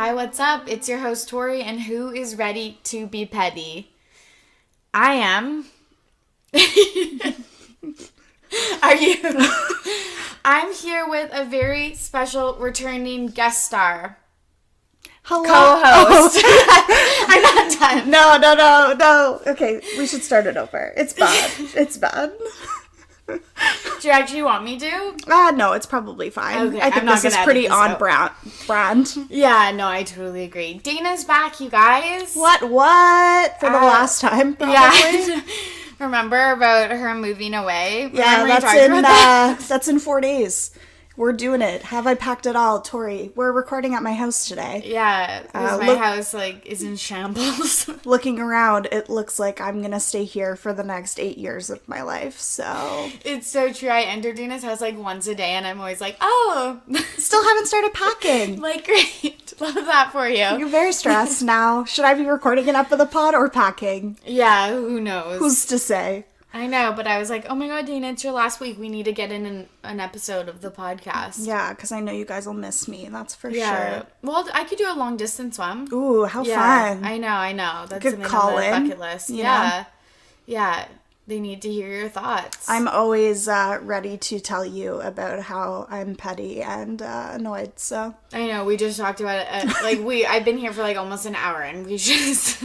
Hi, what's up? It's your host, Torry, and who is ready to be petty? I am. Are you? I'm here with a very special returning guest star. Hello. Co-host. Oh. I'm not done. No. Okay, we should start it over. It's bad. It's bad. Do you actually want me to? No, it's probably fine. Okay, I think this is pretty on brand. Yeah, no, I totally agree. Dana's back, you guys. What? For the last time, probably? Yeah. Remember about her moving away? Yeah, Remember that's in 4 days. We're doing it. Have I packed it all? Tori, we're recording at my house today. Yeah, because my house, is in shambles. Looking around, it looks like I'm going to stay here for the next 8 years of my life, so... It's so true. I enter Dana's house, once a day, and I'm always like, oh! Still haven't started packing. Great. Love that for you. You're very stressed now. Should I be recording an up of the pod or packing? Yeah, who knows? Who's to say? I know, but I was like, oh my god, Dana, it's your last week. We need to get in an episode of the podcast. Yeah, because I know you guys will miss me. That's for sure. Well, I could do a long distance one. Ooh, how fun. I know. That's good call in. Bucket list. Yeah. Yeah. They need to hear your thoughts. I'm always ready to tell you about how I'm petty and annoyed, so. I know, we just talked about it. I've been here for almost an hour and we just...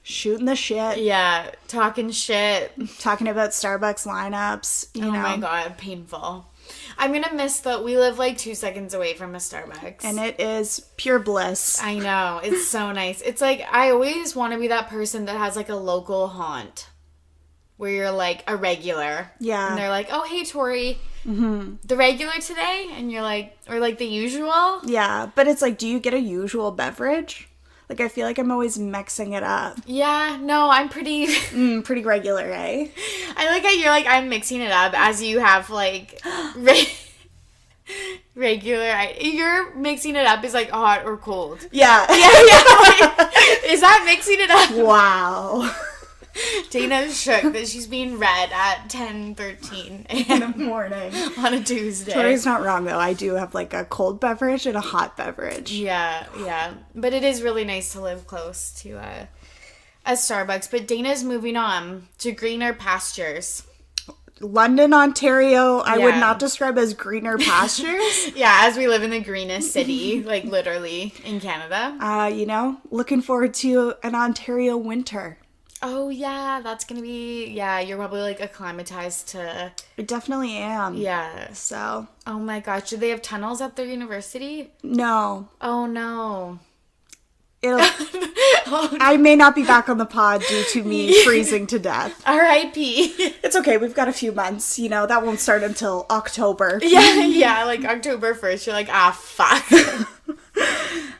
Shooting the shit. Yeah, talking shit. Talking about Starbucks lineups, you know. Oh my god, painful. I'm gonna miss we live 2 seconds away from a Starbucks. And it is pure bliss. I know, it's so nice. It's I always want to be that person that has a local haunt. Where you're a regular. Yeah. And they're like, oh hey Torry, the regular today? And you're or the usual? Yeah, but it's do you get a usual beverage? I feel I'm always mixing it up. Yeah, no, I'm pretty... pretty regular, eh? I like how you're I'm mixing it up as you have, regular... You're mixing it up is, hot or cold. Yeah. Yeah. Is that mixing it up? Wow. Dana's shook that she's being read at 10:13 in the morning on a Tuesday. Tori's not wrong though. I do have a cold beverage and a hot beverage. Yeah. But it is really nice to live close to a Starbucks. But Dana's moving on to greener pastures. London, Ontario, I would not describe as greener pastures. Yeah, as we live in the greenest city, literally in Canada. Looking forward to an Ontario winter. Oh, yeah, that's going to be... Yeah, you're probably, acclimatized to... I definitely am. Yeah. So... Oh, my gosh. Do they have tunnels at their university? No. Oh, no. I may not be back on the pod due to me freezing to death. R.I.P. It's okay. We've got a few months. That won't start until October. Yeah, October 1st. You're fuck.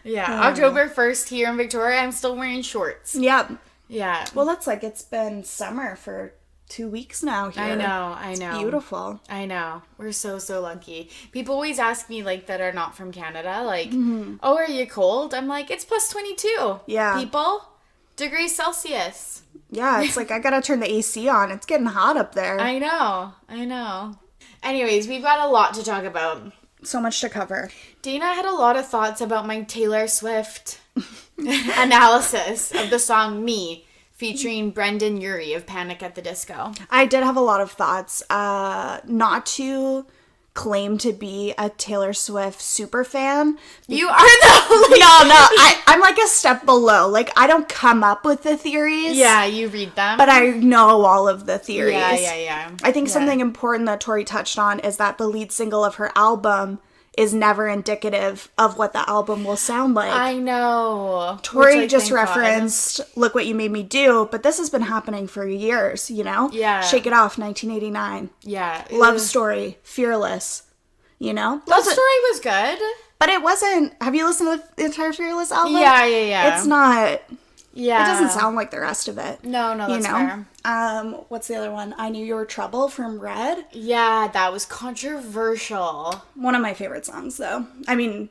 Yeah, October 1st here in Victoria, I'm still wearing shorts. Yep. Yeah. Well, that's it's been summer for 2 weeks now here. I know. It's beautiful. I know. We're so lucky. People always ask me, that are not from Canada, oh, are you cold? I'm it's plus 22. Yeah. People, degrees Celsius. Yeah, it's I gotta turn the AC on. It's getting hot up there. I know. Anyways, we've got a lot to talk about. So much to cover. Dana had a lot of thoughts about my Taylor Swift analysis of the song Me, featuring Brendan Urie of Panic at the Disco. I did have a lot of thoughts. Not to claim to be a Taylor Swift super fan. You are though. No. I'm a step below. I don't come up with the theories. Yeah, you read them. But I know all of the theories. Yeah. I think something important that Tori touched on is that the lead single of her album is never indicative of what the album will sound like. I know. Tori just referenced Look What You Made Me Do, but this has been happening for years, Yeah. Shake It Off, 1989. Yeah. Love Story, Fearless, Love Story was good. But it wasn't... Have you listened to the entire Fearless album? Yeah. It's not... Yeah. It doesn't sound like the rest of it. No, that's fair. What's the other one? I Knew You Were Trouble from Red. Yeah, that was controversial. One of my favorite songs, though. I mean,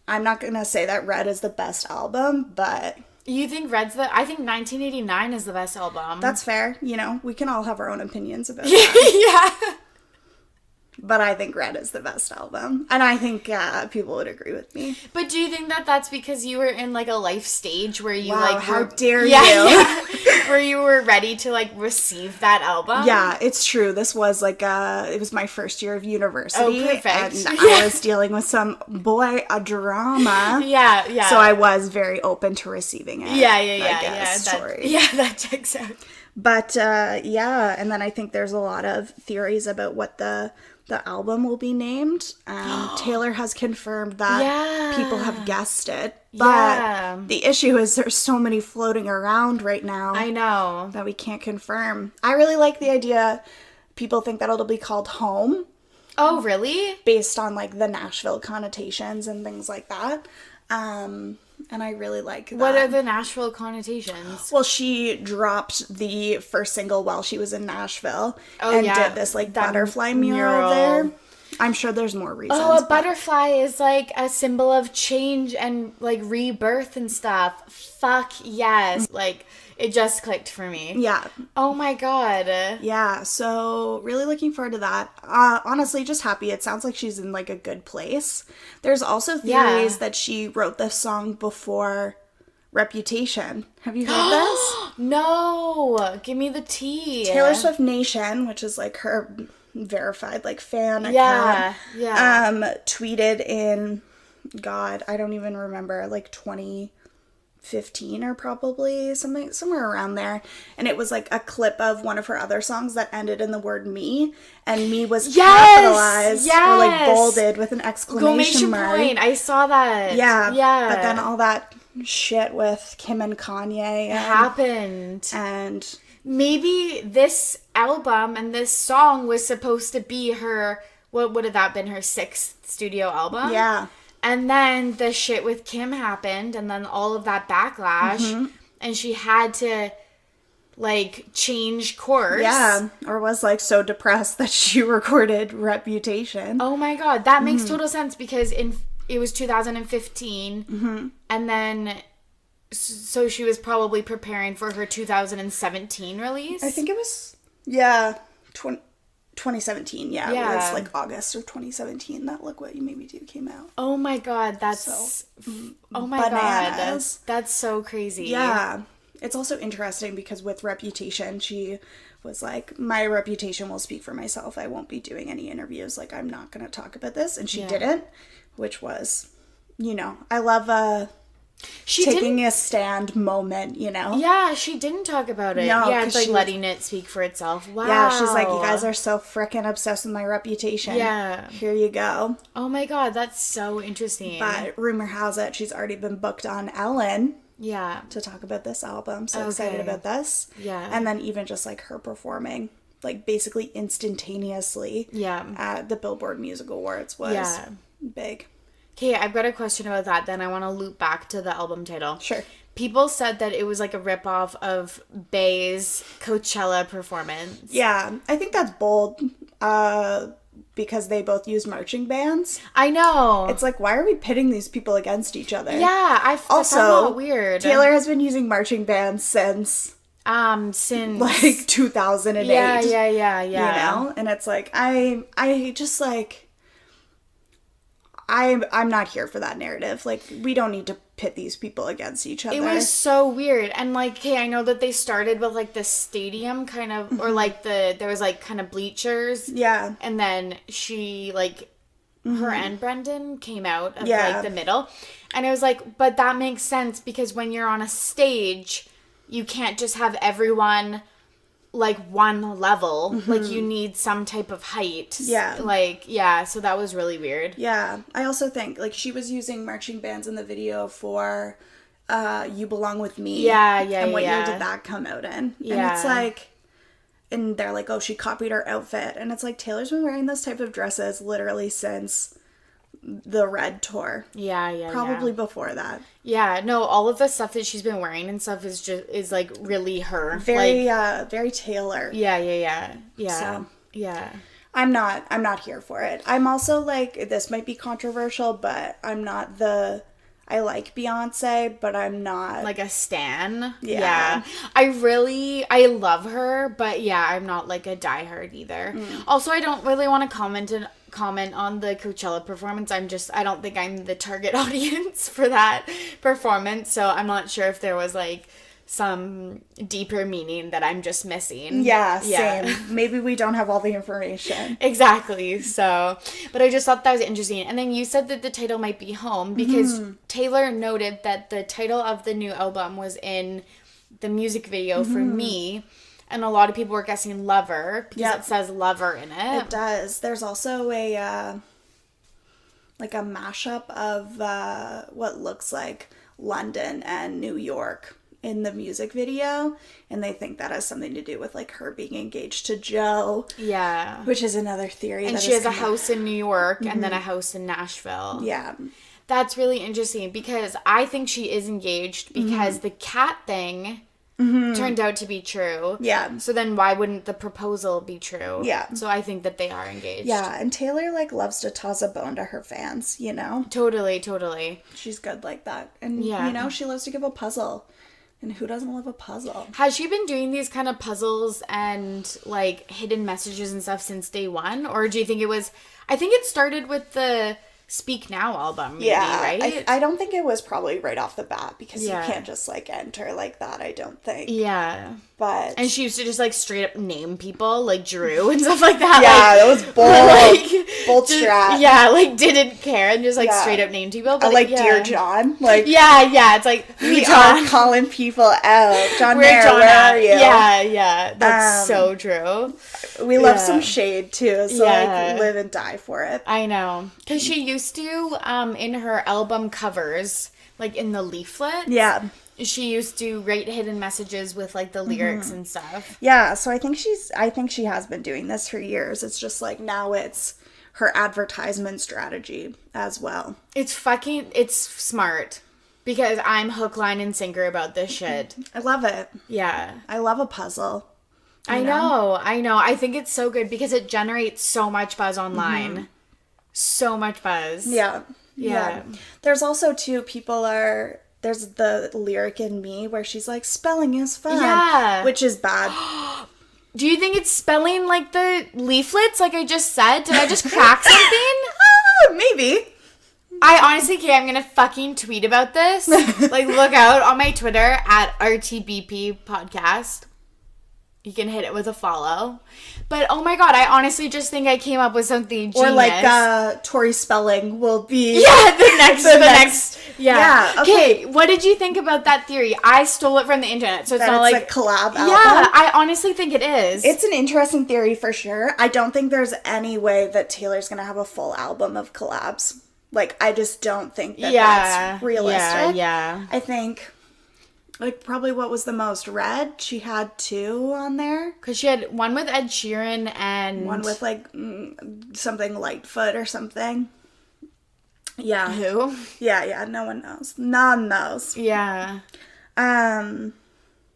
I'm not going to say that Red is the best album, but... You think Red's I think 1989 is the best album. That's fair. We can all have our own opinions about that. Yeah. But I think Red is the best album. And I think people would agree with me. But do you think that that's because you were in, like, a life stage where you, Wow, like... how dare you? Yeah. Where you were ready to, like, receive that album? Yeah, it's true. This was, like, it was my first year of university. Oh, perfect. And I was dealing with some drama. Yeah. So I was very open to receiving it. Yeah. That checks out. But, and then I think there's a lot of theories about what the album will be named. Taylor has confirmed that people have guessed it. But the issue is there's so many floating around right now. I know. That we can't confirm. I really like the idea. People think that it'll be called Home. Oh, really? Based on, like, the Nashville connotations and things like that. And I really like that. What are the Nashville connotations? Well, she dropped the first single while she was in Nashville did this, like, butterfly mural there. I'm sure there's more reasons. Oh, a butterfly is, like, a symbol of change and, like, rebirth and stuff. Fuck yes. Like, it just clicked for me. Yeah. Oh my god. Yeah, so really looking forward to that. Honestly, just happy. It sounds like she's in, like, a good place. There's also theories that she wrote this song before Reputation. Have you heard this? No. Give me the tea. Taylor Swift Nation, which is, like, her verified, like, fan account, tweeted in, God, I don't even remember, like, 2015 or probably somewhere around there, and it was, like, a clip of one of her other songs that ended in the word me, and me was capitalized or, like, bolded with an exclamation mark. Point. I saw that. Yeah. But then all that shit with Kim and Kanye happened, and maybe this album and this song was supposed to be her, what would have that been, her 6th studio album? Yeah. And then the shit with Kim happened, and then all of that backlash, and she had to, like, change course. Yeah, or was, like, so depressed that she recorded Reputation. Oh my god, that makes total sense, because it was 2015, and then... So she was probably preparing for her 2017 release? I think it was, 2017. Yeah, it was like August of 2017 that Look What You Made Me Do came out. Oh my god, that's... oh my bananas. god, that's so crazy. Yeah. It's also interesting because with Reputation, she was like, my reputation will speak for myself. I won't be doing any interviews. Like, I'm not going to talk about this. And she didn't, which was, you know, I love... taking a stand moment, you know? Yeah, she didn't talk about it. No, yeah, it's like letting it speak for itself. Wow. Yeah, she's like, you guys are so freaking obsessed with my reputation. Yeah. Here you go. Oh my god, that's so interesting. But rumor has it she's already been booked on Ellen. Yeah. To talk about this album. So excited about this. Yeah. And then even just like her performing, like basically instantaneously. Yeah. At the Billboard Music Awards was big. Okay, I've got a question about that. Then I want to loop back to the album title. Sure. People said that it was like a ripoff of Bey's Coachella performance. Yeah, I think that's bold because they both use marching bands. I know. It's like, why are we pitting these people against each other? Yeah, I also, found that weird. Taylor has been using marching bands since like 2008. Yeah. You know? And it's like, I just like... I'm not here for that narrative. Like, we don't need to pit these people against each other. It was so weird. And, like, hey, I know that they started with, like, the stadium kind of, or, like, there was, like, kind of bleachers. Yeah. And then she, like, her and Brendan came out of, like, the middle. And I was like, but that makes sense because when you're on a stage, you can't just have everyone... like one level, like you need some type of height. Yeah. Like, yeah, so that was really weird. Yeah. I also think, like, she was using marching bands in the video for You Belong With Me. Yeah. And what year did that come out in? Yeah. And it's like, and they're like, oh, she copied her outfit. And it's like, Taylor's been wearing this type of dresses literally since the Red tour. Yeah. Probably before that. Yeah, no, all of the stuff that she's been wearing and stuff is like really her. Very, like, very Taylor. Yeah. So, yeah. I'm not here for it. I'm also like, this might be controversial, but I I like Beyonce, but I'm not like a stan. Yeah. I love her, but yeah, I'm not like a diehard either. Also, I don't really want to comment on the Coachella performance. I don't think I'm the target audience for that performance, so I'm not sure if there was like some deeper meaning that I'm just missing. Yeah, same. Maybe we don't have all the information. Exactly. So, but I just thought that was interesting. And then you said that the title might be Home because Taylor noted that the title of the new album was in the music video for Me. And a lot of people were guessing Lover because it says Lover in it. It does. There's also a like a mashup of what looks like London and New York in the music video, and they think that has something to do with like her being engaged to Joe. Yeah. Which is another theory. And she has a house in New York and then a house in Nashville. Yeah. That's really interesting because I think she is engaged because the cat thing turned out to be true. Yeah. So then why wouldn't the proposal be true? Yeah. So I think that they are engaged. Yeah, and Taylor like loves to toss a bone to her fans, you know? Totally. She's good like that. And you know, she loves to give a puzzle. And who doesn't love a puzzle? Has she been doing these kind of puzzles and like hidden messages and stuff since day one? Or do you think I think it started with the Speak Now album, maybe, right? I don't think it was probably right off the bat because you can't just like enter like that, I don't think. Yeah. And she used to just like straight up name people like Drew and stuff like that. Yeah, that was bold. Bold strat. Yeah, like didn't care and just like straight up named people. But Dear John. Like it's like we are calling people out. John Mayer, where are you? Yeah. That's so true. We love some shade too, so like live and die for it. I know. Because she used to, in her album covers, like in the leaflet. Yeah. She used to write hidden messages with like the lyrics and stuff. Yeah, so I think she has been doing this for years. It's just like now it's her advertisement strategy as well. It's smart. Because I'm hook, line, and sinker about this shit. I love it. Yeah. I love a puzzle. I know. I think it's so good because it generates so much buzz online. So much buzz. Yeah. There's also too, there's the lyric in Me where she's like, spelling is fun. Yeah. Which is bad. Do you think it's spelling like the leaflets like I just said? Did I just crack something? Maybe. I honestly can't. I'm going to fucking tweet about this. Like, look out on my Twitter at RTBP podcast. You can hit it with a follow. But, oh my god, I honestly just think I came up with something genius. Or like, Torry spelling will be... Yeah, the next. Yeah, okay. What did you think about that theory? I stole it from the internet, so it's not like... a collab album? Yeah, I honestly think it is. It's an interesting theory for sure. I don't think there's any way that Taylor's gonna have a full album of collabs. Like, I just don't think that that's realistic. Yeah. I think... Like, probably what was the most? Red? She had 2 on there. Because she had one with Ed Sheeran and... One with, like, something Lightfoot or something. Yeah. Who? Yeah, no one knows. None knows. Yeah.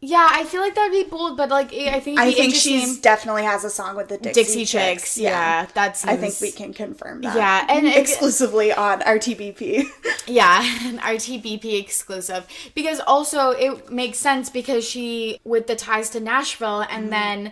Yeah, I feel like that would be bold, but, like, I think it'd be interesting. She definitely has a song with the Dixie Chicks. Yeah, that seems... I think we can confirm that. Yeah, and... exclusively on RTBP. Yeah, an RTBP exclusive. Because also, it makes sense because she, with the ties to Nashville, and then...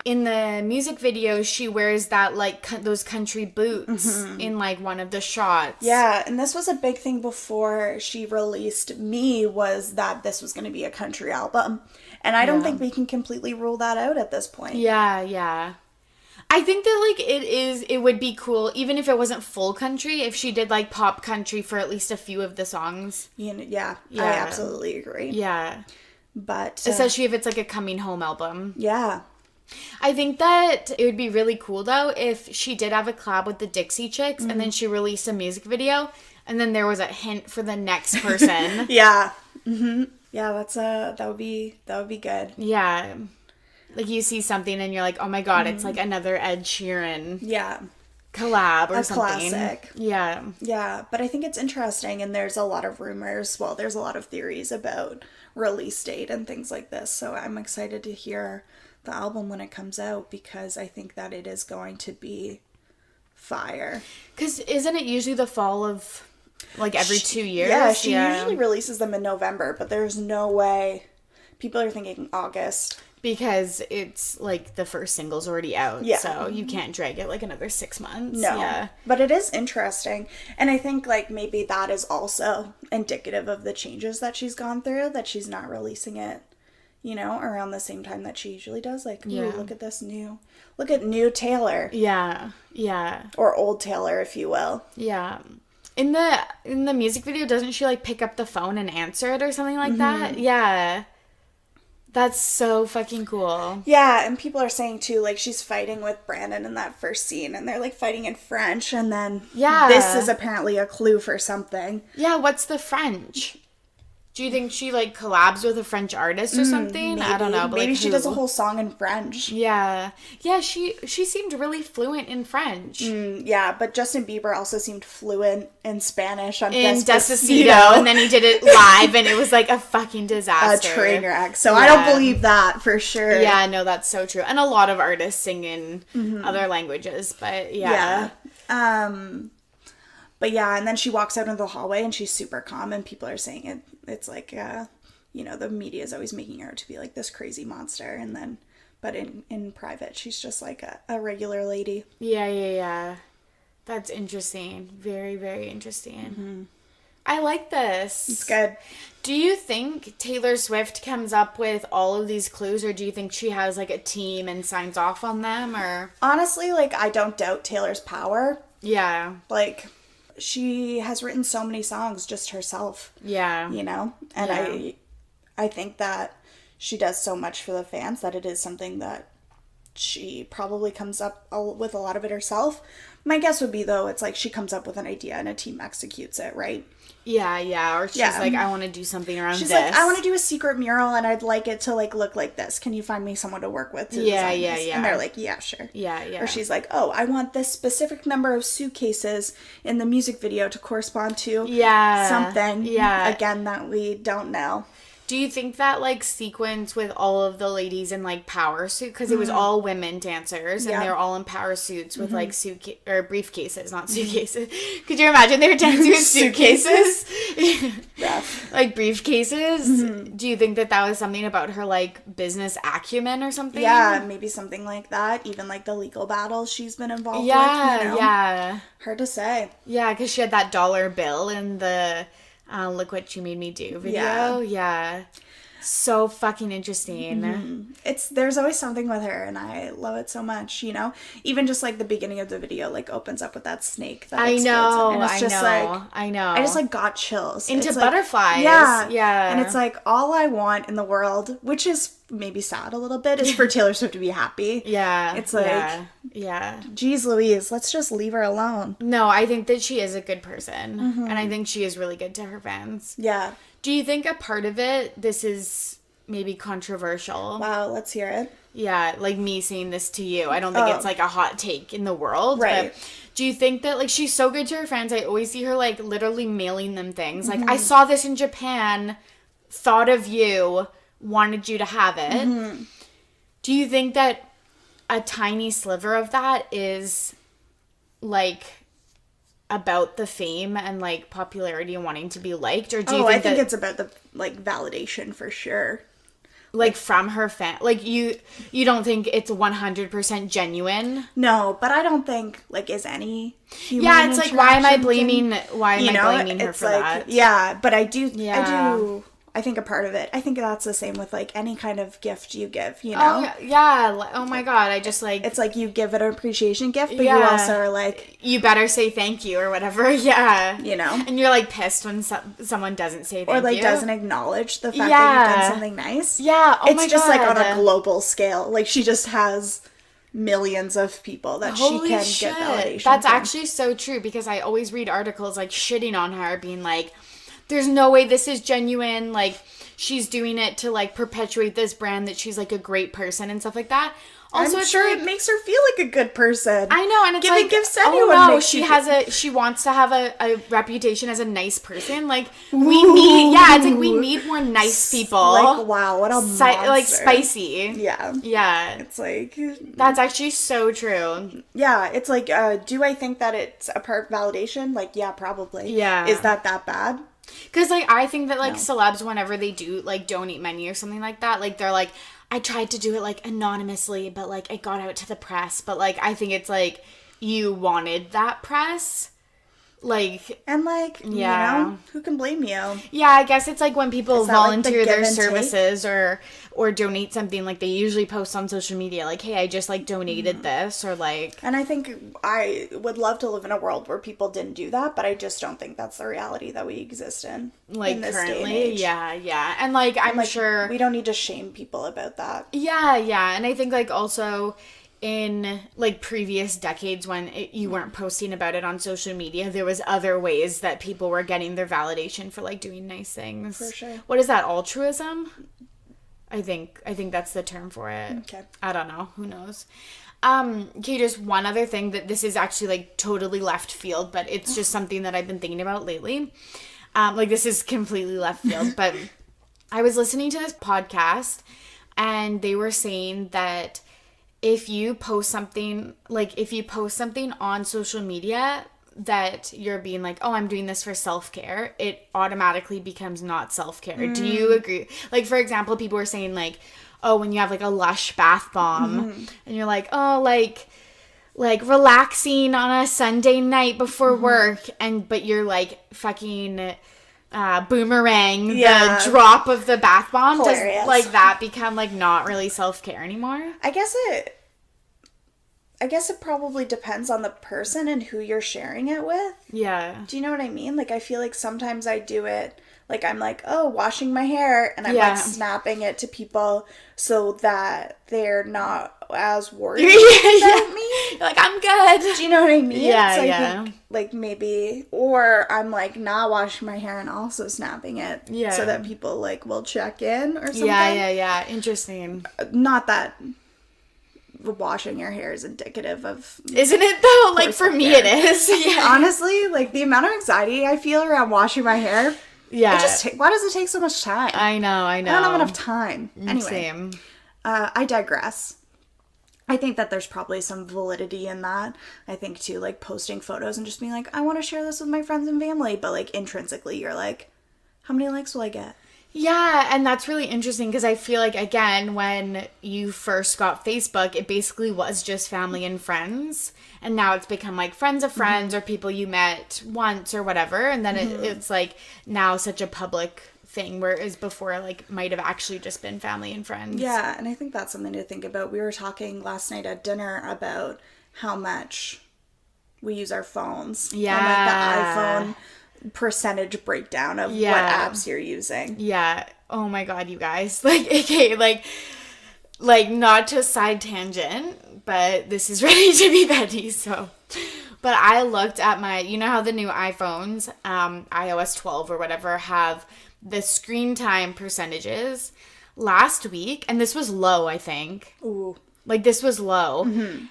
in the music video, she wears that, like, those country boots in, like, one of the shots. Yeah, and this was a big thing before she released Me, was that this was going to be a country album. And I don't think we can completely rule that out at this point. Yeah. I think that, like, it would be cool, even if it wasn't full country, if she did, like, pop country for at least a few of the songs. Yeah. I absolutely agree. Yeah. But especially if it's like a coming home album. Yeah. I think that it would be really cool though if she did have a collab with the Dixie Chicks and then she released a music video and then there was a hint for the next person. Yeah. Yeah, that would be good. Yeah. Like you see something and you're like, "Oh my god, it's like another Ed Sheeran." Yeah. Collab or something. Classic. Yeah. Yeah, but I think it's interesting and there's a lot of rumors, there's a lot of theories about release date and things like this. So I'm excited to hear the album when it comes out because I think that it is going to be fire. Because isn't it usually the fall of Like every 2 years? Yeah, she usually releases them in November, but there's no way. People are thinking August. Because it's, like, the first single's already out. Yeah. So you can't drag it, like, another 6 months. No. Yeah. But it is interesting. And I think, like, maybe that is also indicative of the changes that she's gone through, that she's not releasing it, you know, around the same time that she usually does. Like, ooh, look at this new... Look at new Taylor. Yeah. Yeah. Or old Taylor, if you will. Yeah. In the music video, doesn't she, like, pick up the phone and answer it or something like that? Yeah. That's so fucking cool. Yeah, and people are saying, too, like, she's fighting with Brandon in that first scene, and they're, like, fighting in French, and then this is apparently a clue for something. Yeah, what's the French? Do you think she, like, collabs with a French artist or something? Maybe. I don't know. But maybe like, she does a whole song in French. Yeah. Yeah, she seemed really fluent in French. Yeah, but Justin Bieber also seemed fluent in Spanish on Despacito. And then he did it live, and it was, like, a fucking disaster. A train wreck. So I don't believe that, for sure. Yeah, no, that's so true. And a lot of artists sing in other languages, but yeah. But yeah, and then she walks out into the hallway, and she's super calm, and people are saying it's like, you know, the media is always making her to be like this crazy monster, and then, but in private, she's just like a regular lady. Yeah. That's interesting. Very, very interesting. I like this. It's good. Do you think Taylor Swift comes up with all of these clues, or do you think she has, like, a team and signs off on them, or? Honestly, like, I don't doubt Taylor's power. Yeah. Like... She has written so many songs just herself. Yeah. You know? And I think that she does so much for the fans that it is something that she probably comes up with a lot of it herself. My guess would be, though, it's like she comes up with an idea and a team executes it, right? Yeah. Or she's like, I want to do something around she's this. She's like, I want to do a secret mural and I'd like it to, like, look like this. Can you find me someone to work with to design this? And they're like, yeah, sure. Yeah. Or she's like, oh, I want this specific number of suitcases in the music video to correspond to something. Yeah. Again, that we don't know. Do you think that, like, sequence with all of the ladies in, like, power suit, because it was all women dancers, and they were all in power suits with, like, or briefcases, not suitcases. Could you imagine they were dancing with suitcases? Like, briefcases? Do you think that was something about her, like, business acumen or something? Yeah, maybe something like that. Even, like, the legal battles she's been involved with, you know? Yeah. Hard to say. Yeah, because she had that dollar bill in the... Look What You Made Me Do video. Yeah. So fucking interesting. There's always something with her, and I love it so much, you know? Even just, like, the beginning of the video, like, opens up with that snake that explodes. And it's just I know. I just, like, got chills. Into it's butterflies. Like, yeah. And it's like, all I want in the world, which is maybe sad a little bit, is for Taylor Swift to be happy. Yeah. It's like, geez Louise, let's just leave her alone. No, I think that she is a good person. And I think she is really good to her fans. Yeah. Do you think a part of it, this is maybe controversial? Wow, let's hear it. Yeah, like me saying this to you. I don't think it's like a hot take in the world. Right. But do you think that, like, she's so good to her fans? I always see her, like, literally mailing them things. Like, I saw this in Japan, thought of you, wanted you to have it. Do you think that a tiny sliver of that is, like, about the fame and, like, popularity and wanting to be liked? Or do you I think it's about the, like, validation for sure. Like, from her fan, like, you don't think it's 100% genuine? No, but I don't think, like, is any human Yeah, it's like, why am I blaming her for like, that? Yeah, but I think a part of it, I think that's the same with, like, any kind of gift you give, you know? Oh, yeah. Oh, my God. I just, like... It's like you give it an appreciation gift, but you also are like... You better say thank you or whatever, yeah. You know? And you're, like, pissed when someone doesn't say thank you. Or, like, doesn't acknowledge the fact that you've done something nice. Yeah, oh my God. It's just, like, on a global scale. Like, she just has millions of people that she can get validation That's from. actually so true, because I always read articles, like, shitting on her, being like... There's no way this is genuine, like, she's doing it to, like, perpetuate this brand that she's, like, a great person and stuff like that. Also, I'm sure it makes her feel like a good person. I know, and it's giving like, gifts to anyone. Oh no, she wants to have a reputation as a nice person. Like we need more nice people. Like, wow, what a monster. Like spicy. Yeah. It's like, that's actually so true. Yeah, it's like, do I think that it's a part validation? Like, yeah, probably. Yeah. Is that bad? Because, like, I think that, like, celebs, whenever they do, like, donate money or something like that, like, they're like, I tried to do it, like, anonymously, but, like, it got out to the press. But, like, I think it's, like, you wanted that press. Like... And, like, you know, who can blame you? Yeah, I guess it's, like, when people volunteer their services or donate something, like, they usually post on social media, like, hey, I just, like, donated this, or, like... And I think I would love to live in a world where people didn't do that, but I just don't think that's the reality that we exist in. Like, in this currently, day and age. Yeah. And, like, I'm sure... We don't need to shame people about that. Yeah. And I think, like, also... in, like, previous decades when you weren't posting about it on social media, there was other ways that people were getting their validation for, like, doing nice things. For sure. What is that, altruism? I think that's the term for it. Okay. I don't know. Who knows? Okay, just one other thing that this is actually, like, totally left field, but it's just something that I've been thinking about lately. Like, this is completely left field, but I was listening to this podcast, and they were saying that if you post something on social media that you're being like, oh, I'm doing this for self-care, it automatically becomes not self-care. Do you agree? Like, for example, people were saying, like, oh, when you have, like, a Lush bath bomb, and you're like, oh, like relaxing on a Sunday night before work, but you're, like, fucking... boomerang the drop of the bath bomb. Hilarious. Does, like, that become, like, not really self-care anymore? I guess it probably depends on the person and who you're sharing it with. Yeah. Do you know what I mean? Like, I feel like sometimes I do it, like, I'm like, oh, washing my hair, and I'm like snapping it to people so that they're not as worried about me. You're like, I'm good. Do you know what I mean? Yeah, so I think, like, maybe, or I'm like not washing my hair and also snapping it so that people, like, will check in or something. Yeah. Interesting. Not that washing your hair is indicative of... Isn't it, though? Like, for me it is. Yeah. Honestly, like, the amount of anxiety I feel around washing my hair... Yeah. Why does it take so much time? I know. I don't have enough time. Anyway. Same. I digress. I think that there's probably some validity in that. I think, too, like, posting photos and just being like, I want to share this with my friends and family. But, like, intrinsically, you're like, how many likes will I get? Yeah, and that's really interesting because I feel like, again, when you first got Facebook, it basically was just family and friends. And now it's become, like, friends of friends or people you met once or whatever. And then it's, like, now such a public thing, whereas before, like, might have actually just been family and friends. Yeah, and I think that's something to think about. We were talking last night at dinner about how much we use our phones. Yeah. And, like, the iPhone percentage breakdown of what apps you're using. Yeah. Oh my god, you guys. Like, okay, like not to side tangent, but this is ready to be petty, so. But I looked at my, you know how the new iPhones, iOS 12 or whatever, have the screen time percentages last week, and this was low, I think. Ooh. Like, this was low. Mm-hmm.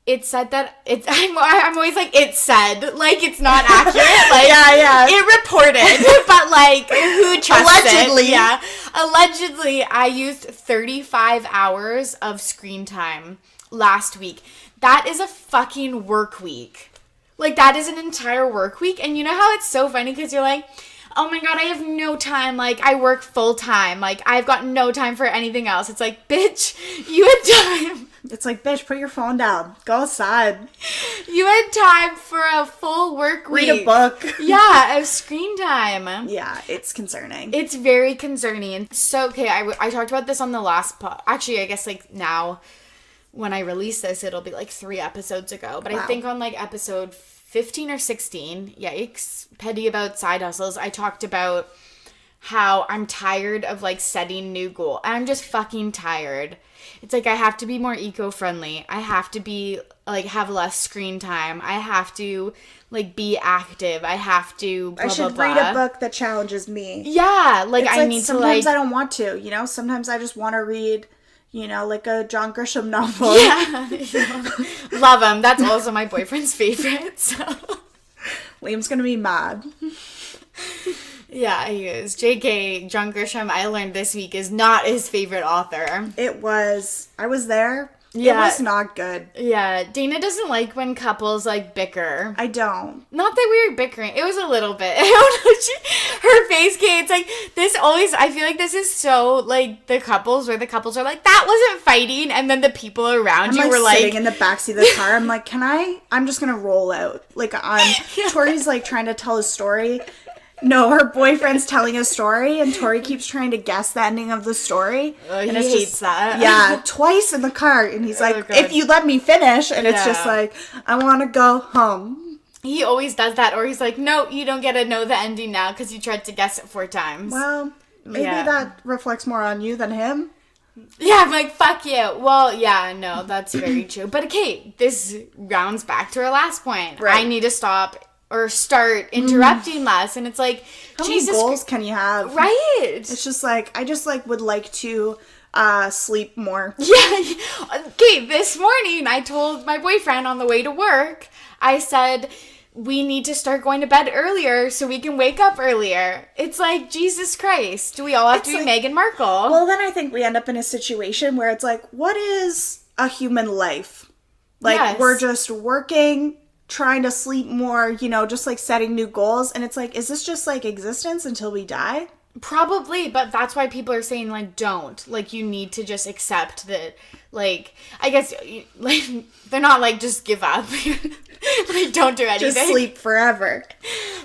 It said that I'm always like, it said, like, it's not accurate. Like, yeah. It reported, but, like, who trusts Allegedly. it? Yeah. Allegedly, I used 35 hours of screen time last week. That is a fucking work week. Like, that is an entire work week. And you know how it's so funny because you're like, oh my god, I have no time. Like, I work full time. Like, I've got no time for anything else. It's like, bitch, you had time. It's like, bitch, put your phone down. Go outside. You had time for a full work week. Read a book. Yeah, of screen time. Yeah, it's concerning. It's very concerning. So, okay, I talked about this on the last Actually, I guess, like, now, when I release this, it'll be, like, 3 episodes ago. But wow. I think on, like, episode 15 or 16, yikes, petty about side hustles, I talked about how I'm tired of, like, setting new goals. I'm just fucking tired. It's like, I have to be more eco-friendly. I have to be, like, have less screen time. I have to, like, be active. I have to blah, I should blah, read blah. a book that challenges me. Yeah, like, it's I like need to, like... Sometimes I don't want to, you know? Sometimes I just want to read, you know, like a John Grisham novel. Yeah. Love him. That's also my boyfriend's favorite, so. Liam's gonna be mad. Yeah, he is. J.K. John Grisham, I learned this week, is not his favorite author. I was there. Yeah. It was not good. Yeah, Dana doesn't like when couples, like, bicker. I don't. Not that we were bickering. It was a little bit. I don't know. Her face, Kate, it's like, this always, I feel like this is so, like, the couples, where the couples are like, that wasn't fighting, and then the people around you were like... sitting in the backseat of the car, I'm like, I'm just gonna roll out. Like, Torry's, like, trying to tell a story. No, her boyfriend's telling a story, and Torry keeps trying to guess the ending of the story. He hates that. Yeah, twice in the car, and he's like, if you let me finish, and it's just like, I want to go home. He always does that, or he's like, no, you don't get to know the ending now, because you tried to guess it 4 times. Well, maybe that reflects more on you than him. Yeah, I'm like, fuck you. Well, yeah, no, that's very true. But okay, this rounds back to our last point. Right. I need to stop or start interrupting less, and it's like, how many goals can you have? Right. It's just like, I just like would like to sleep more. Yeah. Okay, this morning I told my boyfriend on the way to work, I said, we need to start going to bed earlier so we can wake up earlier. It's like, Jesus Christ, do we all have to be like, Meghan Markle? Well, then I think we end up in a situation where it's like, what is a human life? Like, we're just working, trying to sleep more, you know, just like setting new goals. And it's like, is this just like existence until we die? Probably, but that's why people are saying, like, don't. Like, you need to just accept that, like, I guess, like, they're not like, just give up. Like, don't do anything. Just sleep forever.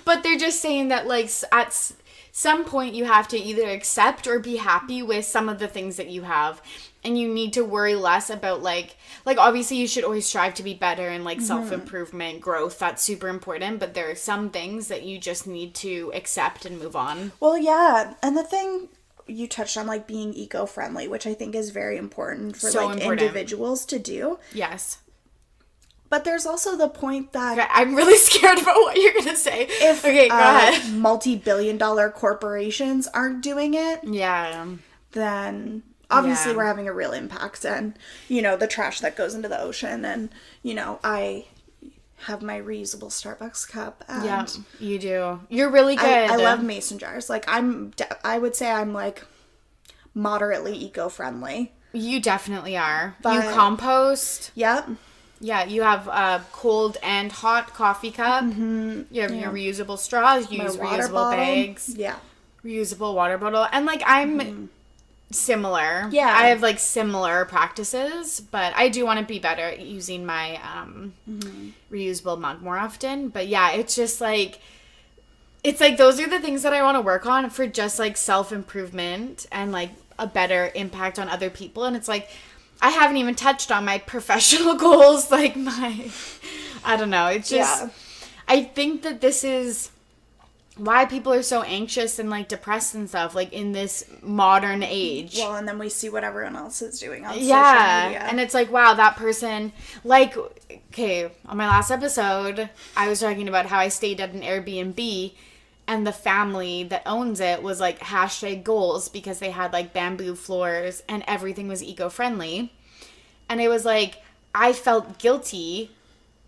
But they're just saying that, like, at some point you have to either accept or be happy with some of the things that you have. And you need to worry less about, like, obviously you should always strive to be better and, like, self-improvement, growth. That's super important. But there are some things that you just need to accept and move on. Well, yeah. And the thing you touched on, like, being eco-friendly, which I think is very important for, individuals to do. Yes. But there's also the point that... Okay, I'm really scared about what you're going to say. If go ahead. Multi-billion-dollar corporations aren't doing it... Yeah. Then... Obviously, we're having a real impact, and, you know, the trash that goes into the ocean, and, you know, I have my reusable Starbucks cup. And yeah, you do. You're really good. I love mason jars. Like, I would say I'm, like, moderately eco-friendly. You definitely are. But you compost. Yep. Yeah, you have a cold and hot coffee cup. Mm-hmm. You have your reusable straws. You use reusable bags. Yeah. Reusable water bottle. And, like, I'm... similar. Yeah. I have, like, similar practices, but I do want to be better at using my reusable mug more often. But yeah, it's just like, it's like those are the things that I want to work on for just, like, self-improvement and, like, a better impact on other people. And it's like, I haven't even touched on my professional goals, like I don't know. It's just, I think that this is why people are so anxious and, like, depressed and stuff, like, in this modern age. Well, and then we see what everyone else is doing on social media. And it's like, wow, that person, like, okay, on my last episode, I was talking about how I stayed at an Airbnb, and the family that owns it was, like, #goals, because they had, like, bamboo floors, and everything was eco-friendly. And it was like, I felt guilty,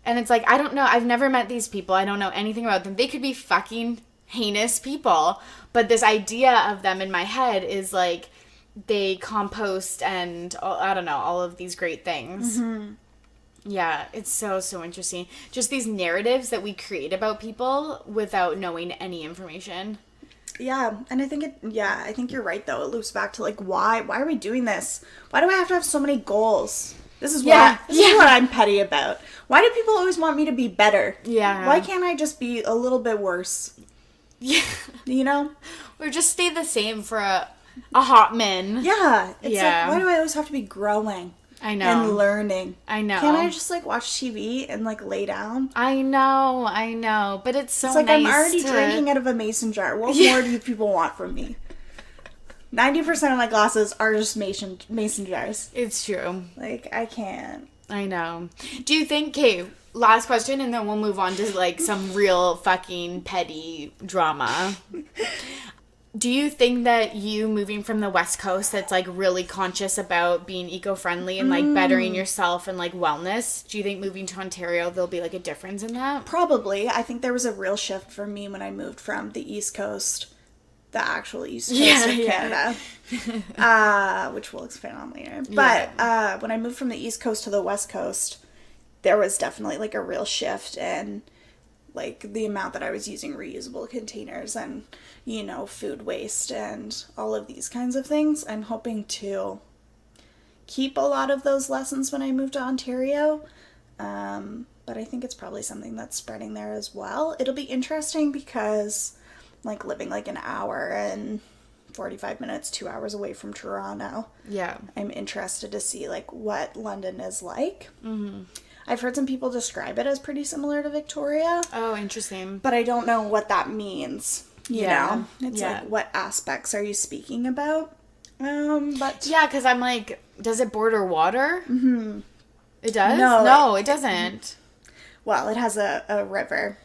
and it's like, I don't know, I've never met these people, I don't know anything about them. They could be fucking heinous people, but this idea of them in my head is like they compost and I don't know, all of these great things. Yeah, it's so interesting, just these narratives that we create about people without knowing any information. Yeah, and I think I think you're right, though. It loops back to, like, why are we doing this? Why do I have to have so many goals? This is what I'm petty about. Why do people always want me to be better? Yeah. Why can't I just be a little bit worse? Yeah. You know? Or just stay the same for a hot min. Yeah. It's like, why do I always have to be growing? I know. And learning? I know. Can't I just, like, watch TV and, like, lay down? I know. But it's so nice. It's like, I'm already drinking out of a mason jar. What more do you people want from me? 90% of my glasses are just mason jars. It's true. Like, I can't. I know. Do you think, okay, last question, and then we'll move on to, like, some real fucking petty drama. do you think that you moving from the West Coast that's, like, really conscious about being eco-friendly and, like, bettering yourself and, like, wellness, do you think moving to Ontario there'll be, like, a difference in that? Probably. I think there was a real shift for me when I moved from the East Coast, the actual East Coast of Canada, which we'll expand on later. But when I moved from the East Coast to the West Coast, there was definitely, like, a real shift in, like, the amount that I was using reusable containers and, you know, food waste and all of these kinds of things. I'm hoping to keep a lot of those lessons when I move to Ontario. But I think it's probably something that's spreading there as well. It'll be interesting because, like, living, like, an hour and 45 minutes, 2 hours away from Toronto. Yeah. I'm interested to see, like, what London is like. Mm-hmm. I've heard some people describe it as pretty similar to Victoria. Oh, interesting. But I don't know what that means. You know? It's like, what aspects are you speaking about? But yeah, because I'm like, does it border water? Mm-hmm. It does? No, it doesn't. Well, it has a river,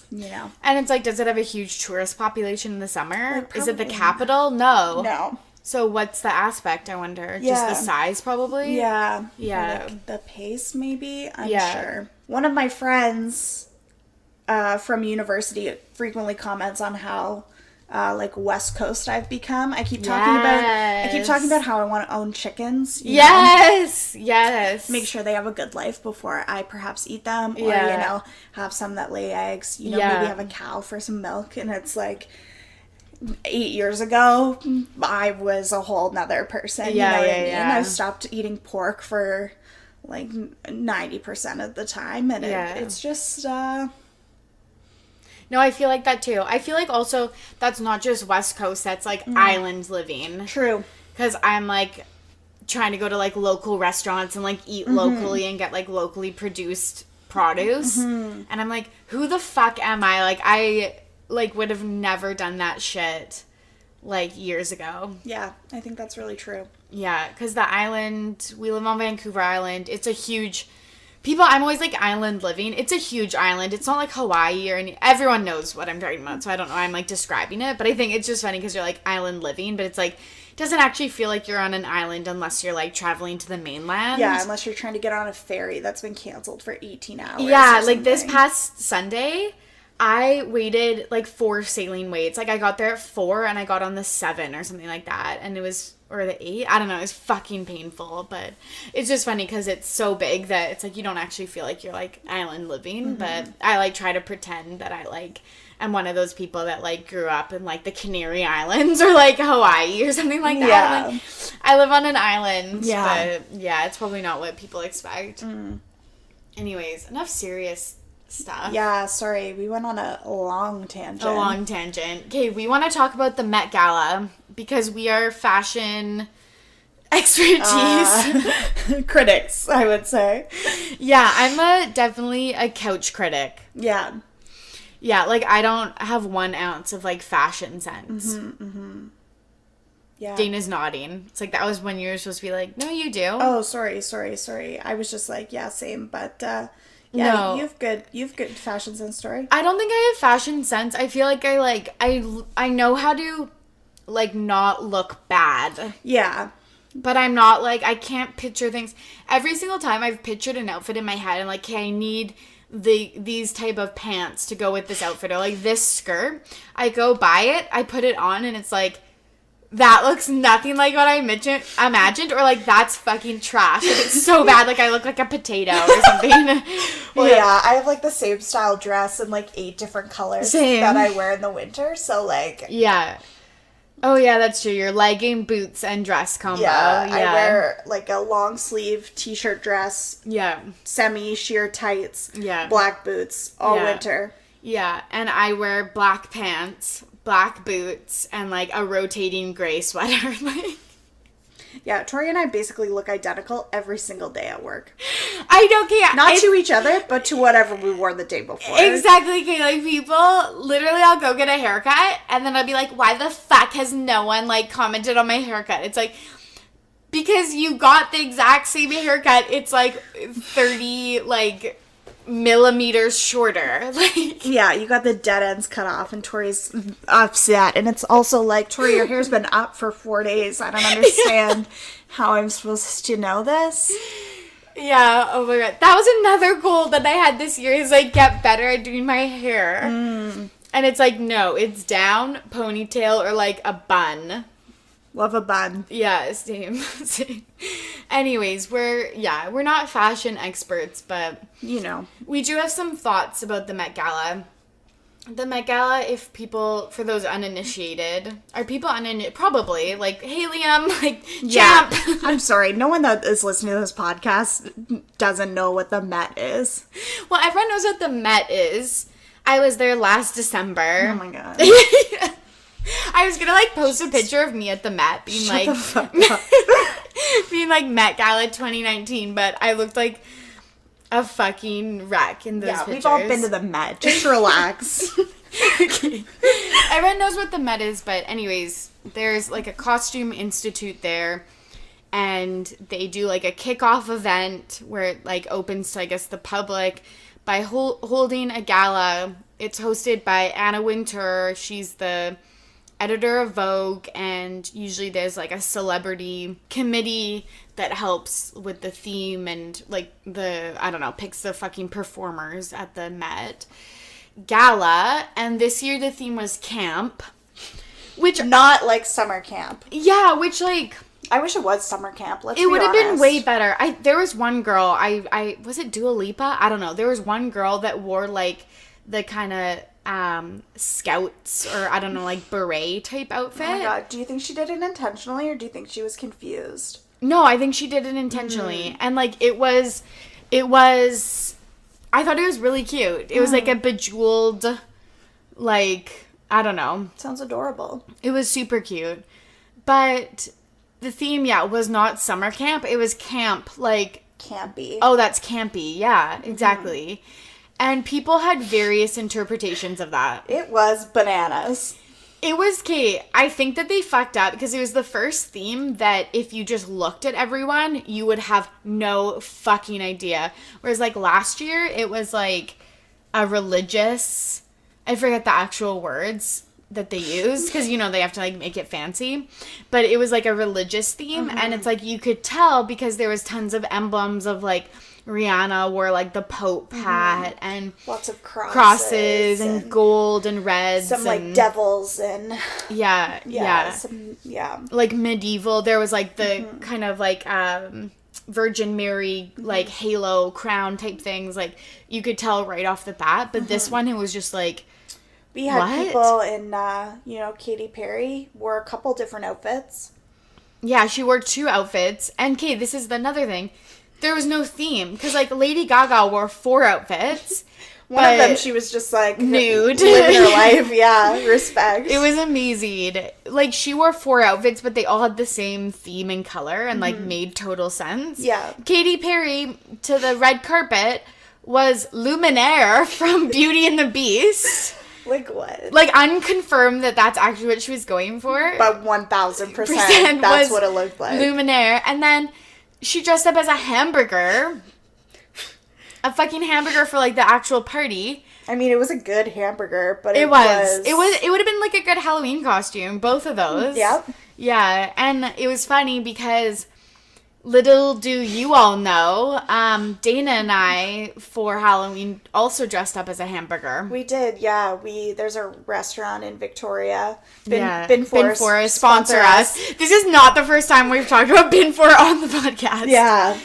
you know. And it's like, does it have a huge tourist population in the summer? Like, is it the capital? No. No. So what's the aspect, I wonder? Yeah. Just the size, probably? Yeah. Yeah. Like the pace, maybe? I'm sure. One of my friends from university frequently comments on how like West Coast I've become. I keep talking about how I want to own chickens. Yes. Yes. Make sure they have a good life before I perhaps eat them, or you know, have some that lay eggs. You know, maybe have a cow for some milk. And it's like 8 years ago, I was a whole nother person. You know what I mean? I stopped eating pork for like 90% of the time, and it's just. No, I feel like that too. I feel like also that's not just West Coast, that's like island living. True. Because I'm like trying to go to like local restaurants and like eat locally and get like locally produced produce. And I'm like, who the fuck am I? Like, I like would have never done that shit like years ago. Yeah, I think that's really true. Yeah, because the island, we live on Vancouver Island. It's a huge... I'm always like island living. It's a huge island. It's not like Hawaii or any... Everyone knows what I'm talking about, so I don't know. I'm like describing it, but I think it's just funny because you're like island living, but it's like, it doesn't actually feel like you're on an island unless you're like traveling to the mainland. Yeah, unless you're trying to get on a ferry that's been canceled for 18 hours. Yeah, like this past Sunday, I waited like 4 sailing waits. Like I got there at 4 and I got on the 7 or something like that, and it was... or the 8, I don't know, it was fucking painful, but it's just funny because it's so big that it's like you don't actually feel like you're like island living, but I like try to pretend that I like am one of those people that like grew up in like the Canary Islands or like Hawaii or something like that. Yeah. Like, I live on an island, but yeah, it's probably not what people expect. Anyways, enough serious stuff. Yeah, sorry, we went on a long tangent. Okay, we want to talk about the Met Gala because we are fashion expertise. Critics, I would say. Yeah, I'm definitely a couch critic. Yeah. Yeah, like I don't have 1 ounce of like fashion sense. Yeah. Dana's nodding. It's like that was when you were supposed to be like, no, you do. Oh, sorry. I was just like, yeah, same, but yeah, no. You've good fashion sense, Torry. I don't think I have fashion sense. I feel like I know how to like not look bad. Yeah. But I'm not like, I can't picture things. Every single time I've pictured an outfit in my head and like, okay, I need these type of pants to go with this outfit, or like this skirt. I go buy it, I put it on, and it's like, that looks nothing like what I imagined, or like that's fucking trash. Like it's so bad, like I look like a potato or something. Well, yeah, I have like the same style dress in like 8 different colors that I wear in the winter. So like, yeah. Oh yeah, that's true. Your legging, boots, and dress combo. Yeah, I wear like a long sleeve t-shirt dress. Yeah. Semi sheer tights. Yeah. Black boots all winter. Yeah, and I wear black pants, black boots, and like a rotating gray sweater. Like, yeah, Torry and I basically look identical every single day at work. I don't care. Not to each other, but to whatever we wore the day before. Exactly. Okay, like people, literally I'll go get a haircut, and then I'll be like, why the fuck has no one like commented on my haircut? It's like, because you got the exact same haircut. It's like 30 like millimeters shorter. Like, yeah, you got the dead ends cut off, and Tori's upset. And it's also like, Torry, your hair's been up for 4 days. I don't understand how I'm supposed to know this. Yeah, oh my god. That was another goal that I had this year, is like get better at doing my hair. And it's like, no, it's down, ponytail, or like a bun. Love a bun. Yeah, same. Anyways, we're not fashion experts, but you know, we do have some thoughts about the Met Gala. The Met Gala, if people, for those uninitiated, are people probably, like, hey, Liam, like, yeah. Champ. I'm sorry, no one that is listening to this podcast doesn't know what the Met is. Well, everyone knows what the Met is. I was there last December. Oh my god. I was gonna, like, post a picture of me at the Met, being Shut like, the fuck up. being like Met Gala 2019, but I looked like a fucking wreck in those pictures. We've all been to the Met. Just relax. Okay. Everyone knows what the Met is, but anyways, there's like a costume institute there, and they do like a kickoff event where it like opens to, I guess, the public by holding a gala. It's hosted by Anna Wintour. She's the editor of Vogue, and usually there's like a celebrity committee that helps with the theme and like picks the fucking performers at the Met Gala. And this year the theme was camp, which not like summer camp. Yeah, which like I wish it was summer camp. It would have been way better. There was one girl, I was it Dua Lipa? I don't know. There was one girl that wore like the kind of scouts, or I don't know, like beret type outfit. Oh my god, do you think she did it intentionally, or do you think she was confused? No, I think she did it intentionally. And like it was I thought it was really cute. It was like a bejeweled, like, I don't know. Sounds adorable. It was super cute. But the theme, was not summer camp. It was camp, like, campy. Oh, that's campy. Yeah, exactly. And people had various interpretations of that. It was bananas. It was, Kate, I think that they fucked up because it was the first theme that if you just looked at everyone, you would have no fucking idea. Whereas, like, last year, it was, like, a religious... I forget the actual words that they used because, you know, they have to, like, make it fancy. But it was, like, a religious theme. And it's, like, you could tell because there was tons of emblems of, like... Rihanna wore like the Pope hat and lots of crosses and gold and reds, some like devils and like medieval. There was like the kind of like Virgin Mary like halo crown type things. Like you could tell right off the bat. But this one, it was just like we had people in Katy Perry wore a couple different outfits. Yeah, she wore 2 outfits. And Kate, this is another thing. There was no theme, because, like, Lady Gaga wore 4 outfits. One of them, she was just, like... nude. Living her life, yeah. Respect. It was amazing. Like, she wore 4 outfits, but they all had the same theme and color and, like, made total sense. Yeah. Katy Perry, to the red carpet, was Luminaire from Beauty and the Beast. Like what? Like, unconfirmed that that's actually what she was going for. But 1,000%, that's what it looked like. Luminaire. And then... she dressed up as a hamburger. A fucking hamburger for, like, the actual party. I mean, it was a good hamburger, but it would have been, like, a good Halloween costume. Both of those. Yep. Yeah. And it was funny because... little do you all know, Dana and I, for Halloween, also dressed up as a hamburger. We did, yeah. There's a restaurant in Victoria. Bin Forest, sponsor us. This is not the first time we've talked about Bin For on the podcast. Yeah.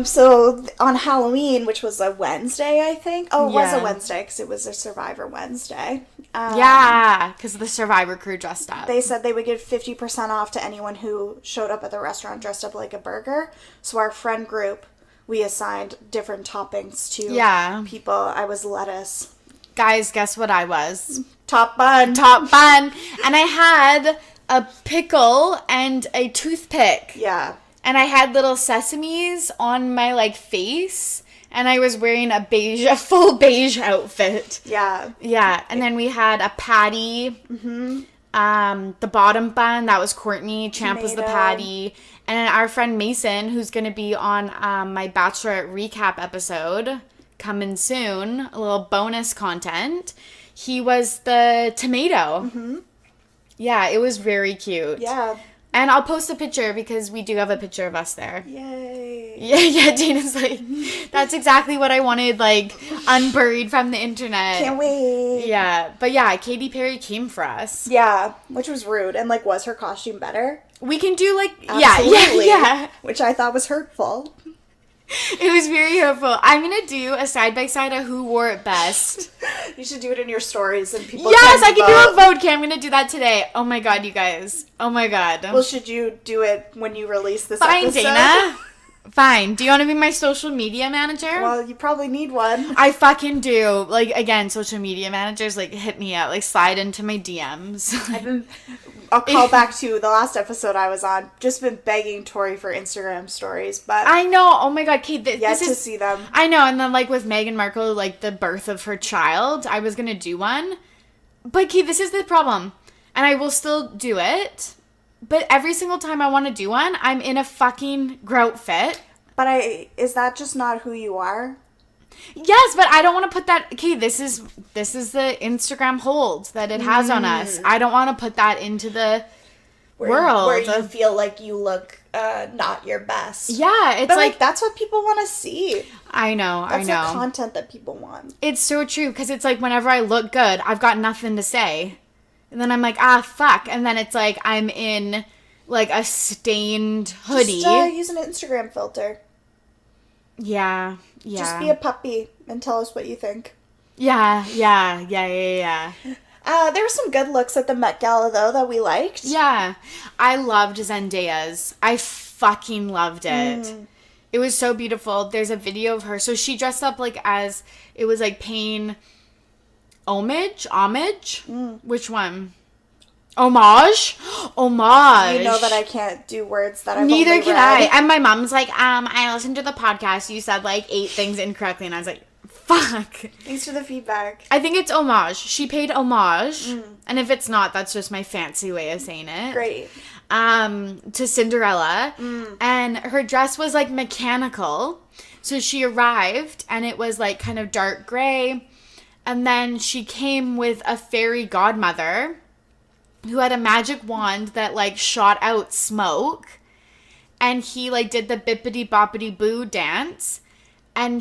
So on Halloween, which was a Wednesday, I think. Oh, it was a Wednesday, because it was a Survivor Wednesday. Because the Survivor crew dressed up. They said they would give 50% off to anyone who showed up at the restaurant dressed up like a burger. So our friend group, we assigned different toppings to people. I was lettuce. Guys, guess what I was? Top bun. And I had a pickle and a toothpick. Yeah. And I had little sesames on my, like, face. And I was wearing a full beige outfit. Yeah. Yeah. And then we had a patty. The bottom bun, that was Courtney. Champ was the patty. And then our friend Mason, who's going to be on my Bachelorette recap episode coming soon, a little bonus content. He was the tomato. Mm-hmm. Yeah, it was very cute. Yeah. And I'll post a picture because we do have a picture of us there. Yay. Yeah, Dana's like, that's exactly what I wanted, like, unburied from the internet. Can't wait. Yeah, but yeah, Katy Perry came for us. Yeah, which was rude. And, like, was her costume better? We can do, like, Absolutely. yeah. Which I thought was hurtful. It was very hurtful. I'm going to do a side-by-side of who wore it best. You should do it in your stories and people Yes, I can do a vote. Okay, I'm going to do that today. Oh my god, you guys. Oh my god. Well, should you do it when you release this Fine, episode? Dana. Fine. Do you want to be my social media manager? Well, you probably need one. I fucking do. Like, again, social media managers, like, hit me up. Like, slide into my DMs. I'll call back to the last episode I was on. Just been begging Torry for Instagram stories, but I know. Oh my god, Kate. Yet to see them. I know. And then, like, with Meghan Markle, like, the birth of her child, I was going to do one. But, Kate, this is the problem. And I will still do it. But every single time I want to do one, I'm in a fucking grout fit. But is that just not who you are? Yes, but I don't want to put that. Okay, this is the Instagram hold that it has on us. I don't want to put that into the world where you feel like you look not your best. Yeah, it's but like that's what people want to see. I know. That's the content that people want. It's so true because it's like whenever I look good, I've got nothing to say, and then I'm like, fuck, and then it's like I'm in like a stained hoodie. Just use an Instagram filter. Yeah. Just be a puppy and tell us what you think. Yeah. There were some good looks at the Met Gala, though, that we liked. Yeah. I loved Zendaya's. I fucking loved it. It was so beautiful. There's a video of her. So she dressed up like as, it was like paying homage? Which one? Homage. You know that I can't do words that I've Neither only can read. I. And my mom's like, I listened to the podcast. You said like 8 things incorrectly. And I was like, fuck. Thanks for the feedback. I think it's homage. She paid homage. And if it's not, that's just my fancy way of saying it. Great. To Cinderella. And her dress was like mechanical. So she arrived and it was like kind of dark gray. And then she came with a fairy godmother who had a magic wand that like shot out smoke, and he like did the bippity boppity boo dance, and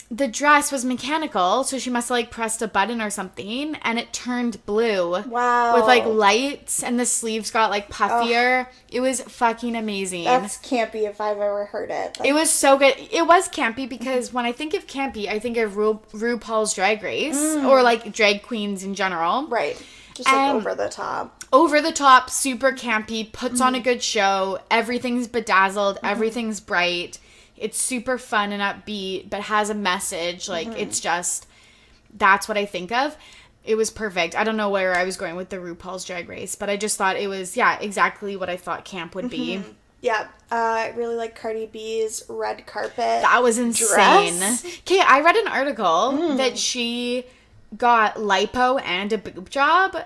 the dress was mechanical, so she must have like pressed a button or something and it turned blue. Wow. With like lights, and the sleeves got like puffier. It was fucking amazing. That's campy if I've ever heard it. It was so good. It was campy because when I think of campy, I think of RuPaul's Drag Race or like drag queens in general. Right. Just like over the top. Over the top, super campy, puts on a good show. Everything's bedazzled. Everything's bright. It's super fun and upbeat, but has a message. Like, it's just, that's what I think of. It was perfect. I don't know where I was going with the RuPaul's Drag Race, but I just thought it was, exactly what I thought camp would be. Yeah. I really like Cardi B's red carpet. That was insane. Okay, I read an article that she got lipo and a boob job.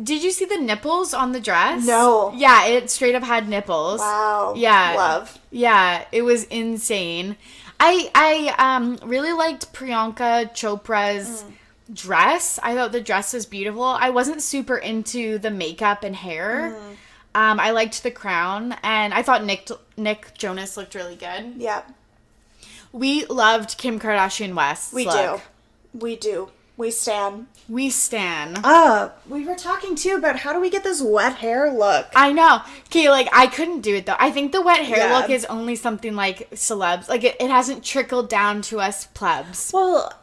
Did you see the nipples on the dress? No. Yeah, it straight up had nipples. Wow. Yeah. Love. Yeah, it was insane. I really liked Priyanka Chopra's dress. I thought the dress was beautiful. I wasn't super into the makeup and hair. I liked the crown, and I thought Nick Jonas looked really good. Yeah. We loved Kim Kardashian West's look. We do. We stan. We stan. We were talking too about how do we get this wet hair look. I know. Okay, like, I couldn't do it though. I think the wet hair look is only something like celebs. Like, it hasn't trickled down to us plebs. Well,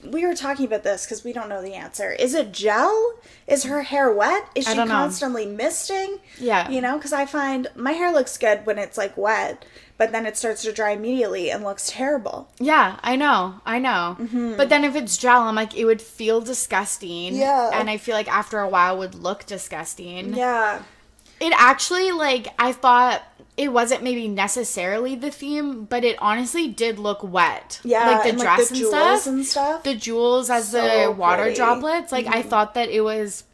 we were talking about this because we don't know the answer. Is it gel? Is her hair wet? Is she constantly misting? Yeah. You know, because I find my hair looks good when it's like wet, but then it starts to dry immediately and looks terrible. Yeah, I know. But then if it's gel, I'm like, it would feel disgusting. Yeah. And I feel like after a while would look disgusting. Yeah. It actually, like, I thought it wasn't maybe necessarily the theme, but it honestly did look wet. Yeah, like the dress like the jewels and stuff. The jewels as the water droplets. Like, I thought that it was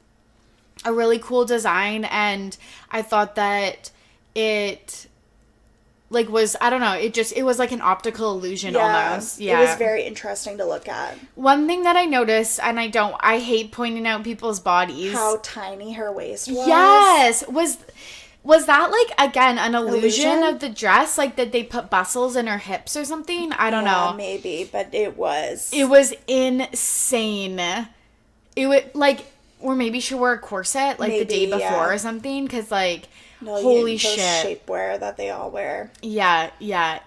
a really cool design, and I thought that it like, was, I don't know, it was like an optical illusion almost. Yeah. It was very interesting to look at. One thing that I noticed, and I hate pointing out people's bodies. How tiny her waist was. Yes! Was that, like, again, an illusion of the dress? Like, did they put bustles in her hips or something? I don't know. Maybe, but it was. It was insane. It was, like, or maybe she wore a corset, like, the day before or something, because, like, holy shit. Shapewear that they all wear. Yeah.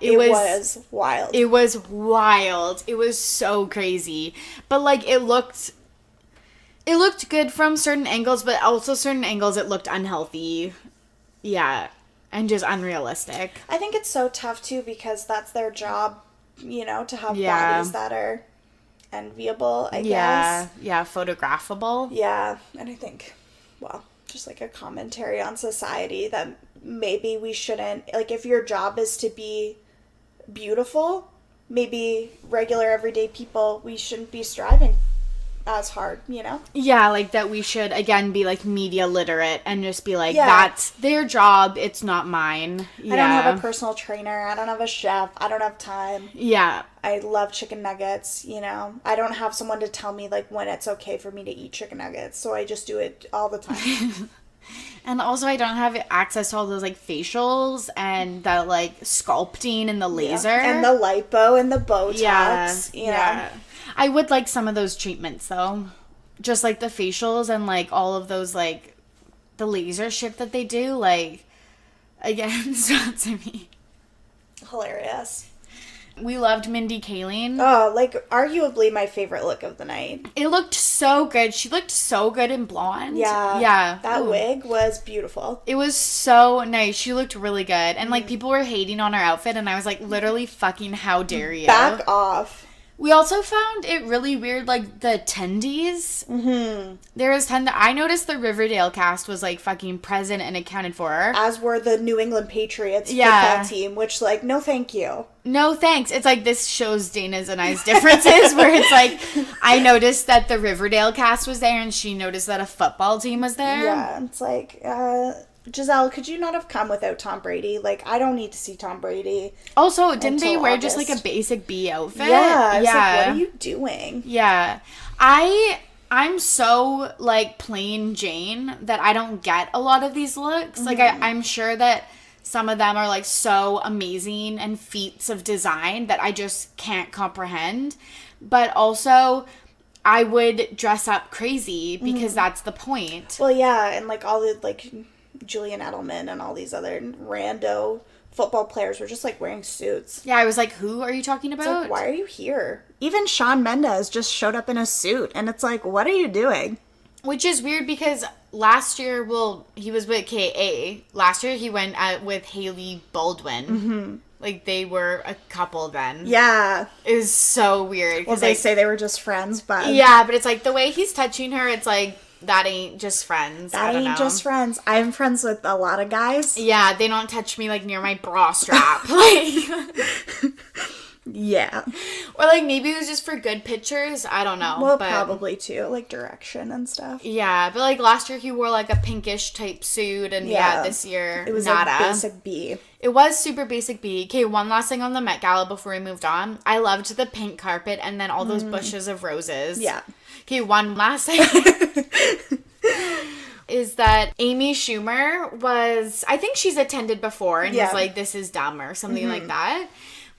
It was wild. It was wild. It was so crazy. But, like, it looked good from certain angles, but also certain angles it looked unhealthy. Yeah. And just unrealistic. I think it's so tough, too, because that's their job, you know, to have bodies that are enviable, I guess. Yeah, photographable. Yeah, and I think, well, just like a commentary on society that maybe we shouldn't, like, if your job is to be beautiful, maybe regular everyday people, we shouldn't be striving as hard, you know? Yeah, like that we should, again, be like media literate and just be like, that's their job, it's not mine. Yeah. I don't have a personal trainer, I don't have a chef, I don't have time. Yeah. I love chicken nuggets, you know? I don't have someone to tell me, like, when it's okay for me to eat chicken nuggets, so I just do it all the time. And also, I don't have access to all those, like, facials and the, like, sculpting and the laser. Yeah. And the lipo and the Botox, you know? I would like some of those treatments, though. Just, like, the facials and, like, all of those, like, the laser shit that they do, like, again, sponsor me. Hilarious. We loved Mindy Kaling. Oh, like, arguably my favorite look of the night. It looked so good. She looked so good in blonde. Yeah. That wig was beautiful. It was so nice. She looked really good. And, like, people were hating on her outfit, and I was like, literally fucking how dare you. Back off. We also found it really weird, like, the attendees. Mm-hmm. There was I noticed the Riverdale cast was, like, fucking present and accounted for. As were the New England Patriots football team, which, like, no thank you. No thanks. It's like, this shows Dana's and I's differences, where it's like, I noticed that the Riverdale cast was there, and she noticed that a football team was there. Yeah, it's like, Giselle, could you not have come without Tom Brady? Like, I don't need to see Tom Brady. Also, didn't they wear just, like, a basic B outfit? Yeah. I was like, what are you doing? Yeah. I'm so, like, plain Jane that I don't get a lot of these looks. Mm-hmm. Like, I'm sure that some of them are, like, so amazing and feats of design that I just can't comprehend. But also, I would dress up crazy because that's the point. Well, yeah, and, like, all the, like, Julian Edelman and all these other rando football players were just, like, wearing suits. Yeah, I was like, who are you talking about? It's like, why are you here? Even Shawn Mendes just showed up in a suit, and it's like, what are you doing? Which is weird because last year, he was with KA. Last year, he went with Hailey Baldwin. Mm-hmm. Like, they were a couple then. Yeah. It was so weird. Well, they say they were just friends, but... Yeah, but it's like, the way he's touching her, it's like, that ain't just friends. That ain't just friends. I'm friends with a lot of guys. Yeah, they don't touch me, like, near my bra strap. Like... Yeah. Or, like, maybe it was just for good pictures. I don't know. Well, probably, too. Like, direction and stuff. Yeah, but, like, last year he wore, like, a pinkish type suit. And, this year, it was, nada. Like, basic B. It was super basic B. Okay, one last thing on the Met Gala before we moved on. I loved the pink carpet and then all those bushes of roses. Yeah. Okay, one last thing. Is that Amy Schumer was... I think she's attended before and was like, this is dumb or something like that.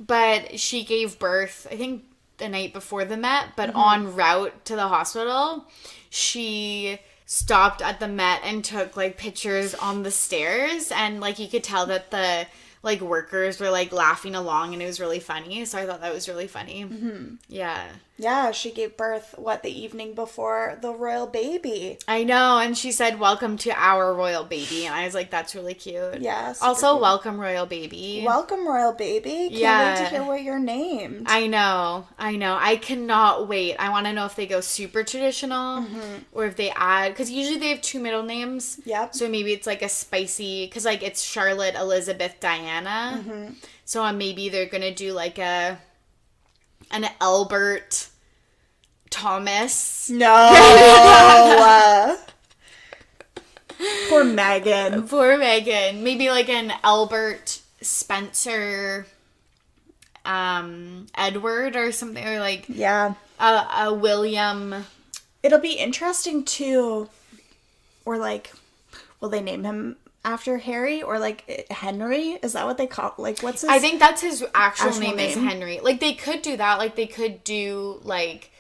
But she gave birth, I think, the night before the Met, but en route to the hospital, she stopped at the Met and took, like, pictures on the stairs, and, like, you could tell that the, like, workers were, like, laughing along, and it was really funny, so I thought that was really funny. Mm-hmm. Yeah. Yeah, she gave birth, the evening before the royal baby. I know, and she said, welcome to our royal baby, and I was like, that's really cute. Yeah. Also, cute. Welcome, royal baby. Welcome, royal baby. Can't wait to hear what you're named. I know. I cannot wait. I want to know if they go super traditional, or if they add, because usually they have 2 middle names. Yep. So maybe it's, like, a spicy, because, like, it's Charlotte, Elizabeth, Diana. Mm-hmm. So maybe they're going to do, like, an Albert Thomas. No. Poor Megan. Poor Megan. Maybe like an Albert Spencer Edward or something, or like a William. It'll be interesting too, or like, will they name him after Harry, or like Henry? Is that what they call, like, what's his? I think that's his actual name is Henry. Like, they could do that. Like, they could do like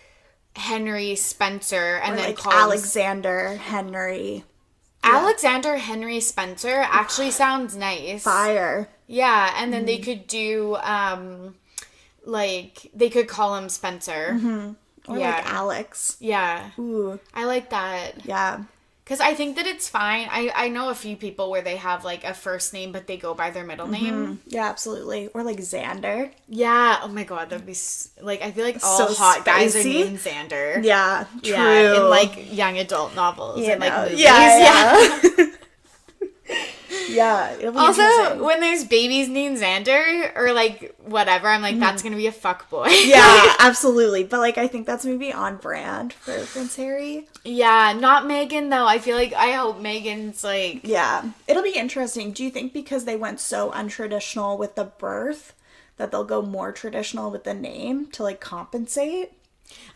Henry Spencer and or then like call Alexander Henry. Alexander Henry Spencer actually sounds nice. Fire. Yeah, and then they could do like they could call him Spencer. Or like Alex. Yeah. Ooh. I like that. Yeah. Because I think that it's fine. I know a few people where they have, like, a first name, but they go by their middle name. Yeah, absolutely. Or, like, Xander. Yeah. Oh, my God. That'd be, like, I feel like all so hot guys are spicy. named Xander. Yeah, true. Yeah, in, like, young adult novels and, like, movies. Yeah. Yeah, it'll be also, interesting. when there's babies named Xander, or, like, whatever, I'm like, that's gonna be a fuckboy. Yeah, absolutely. But, like, I think that's maybe on brand for Prince Harry. Yeah, not Meghan, though. I feel like, I hope Meghan's, like... Yeah, it'll be interesting. Do you think because they went so untraditional with the birth, that they'll go more traditional with the name to, like, compensate?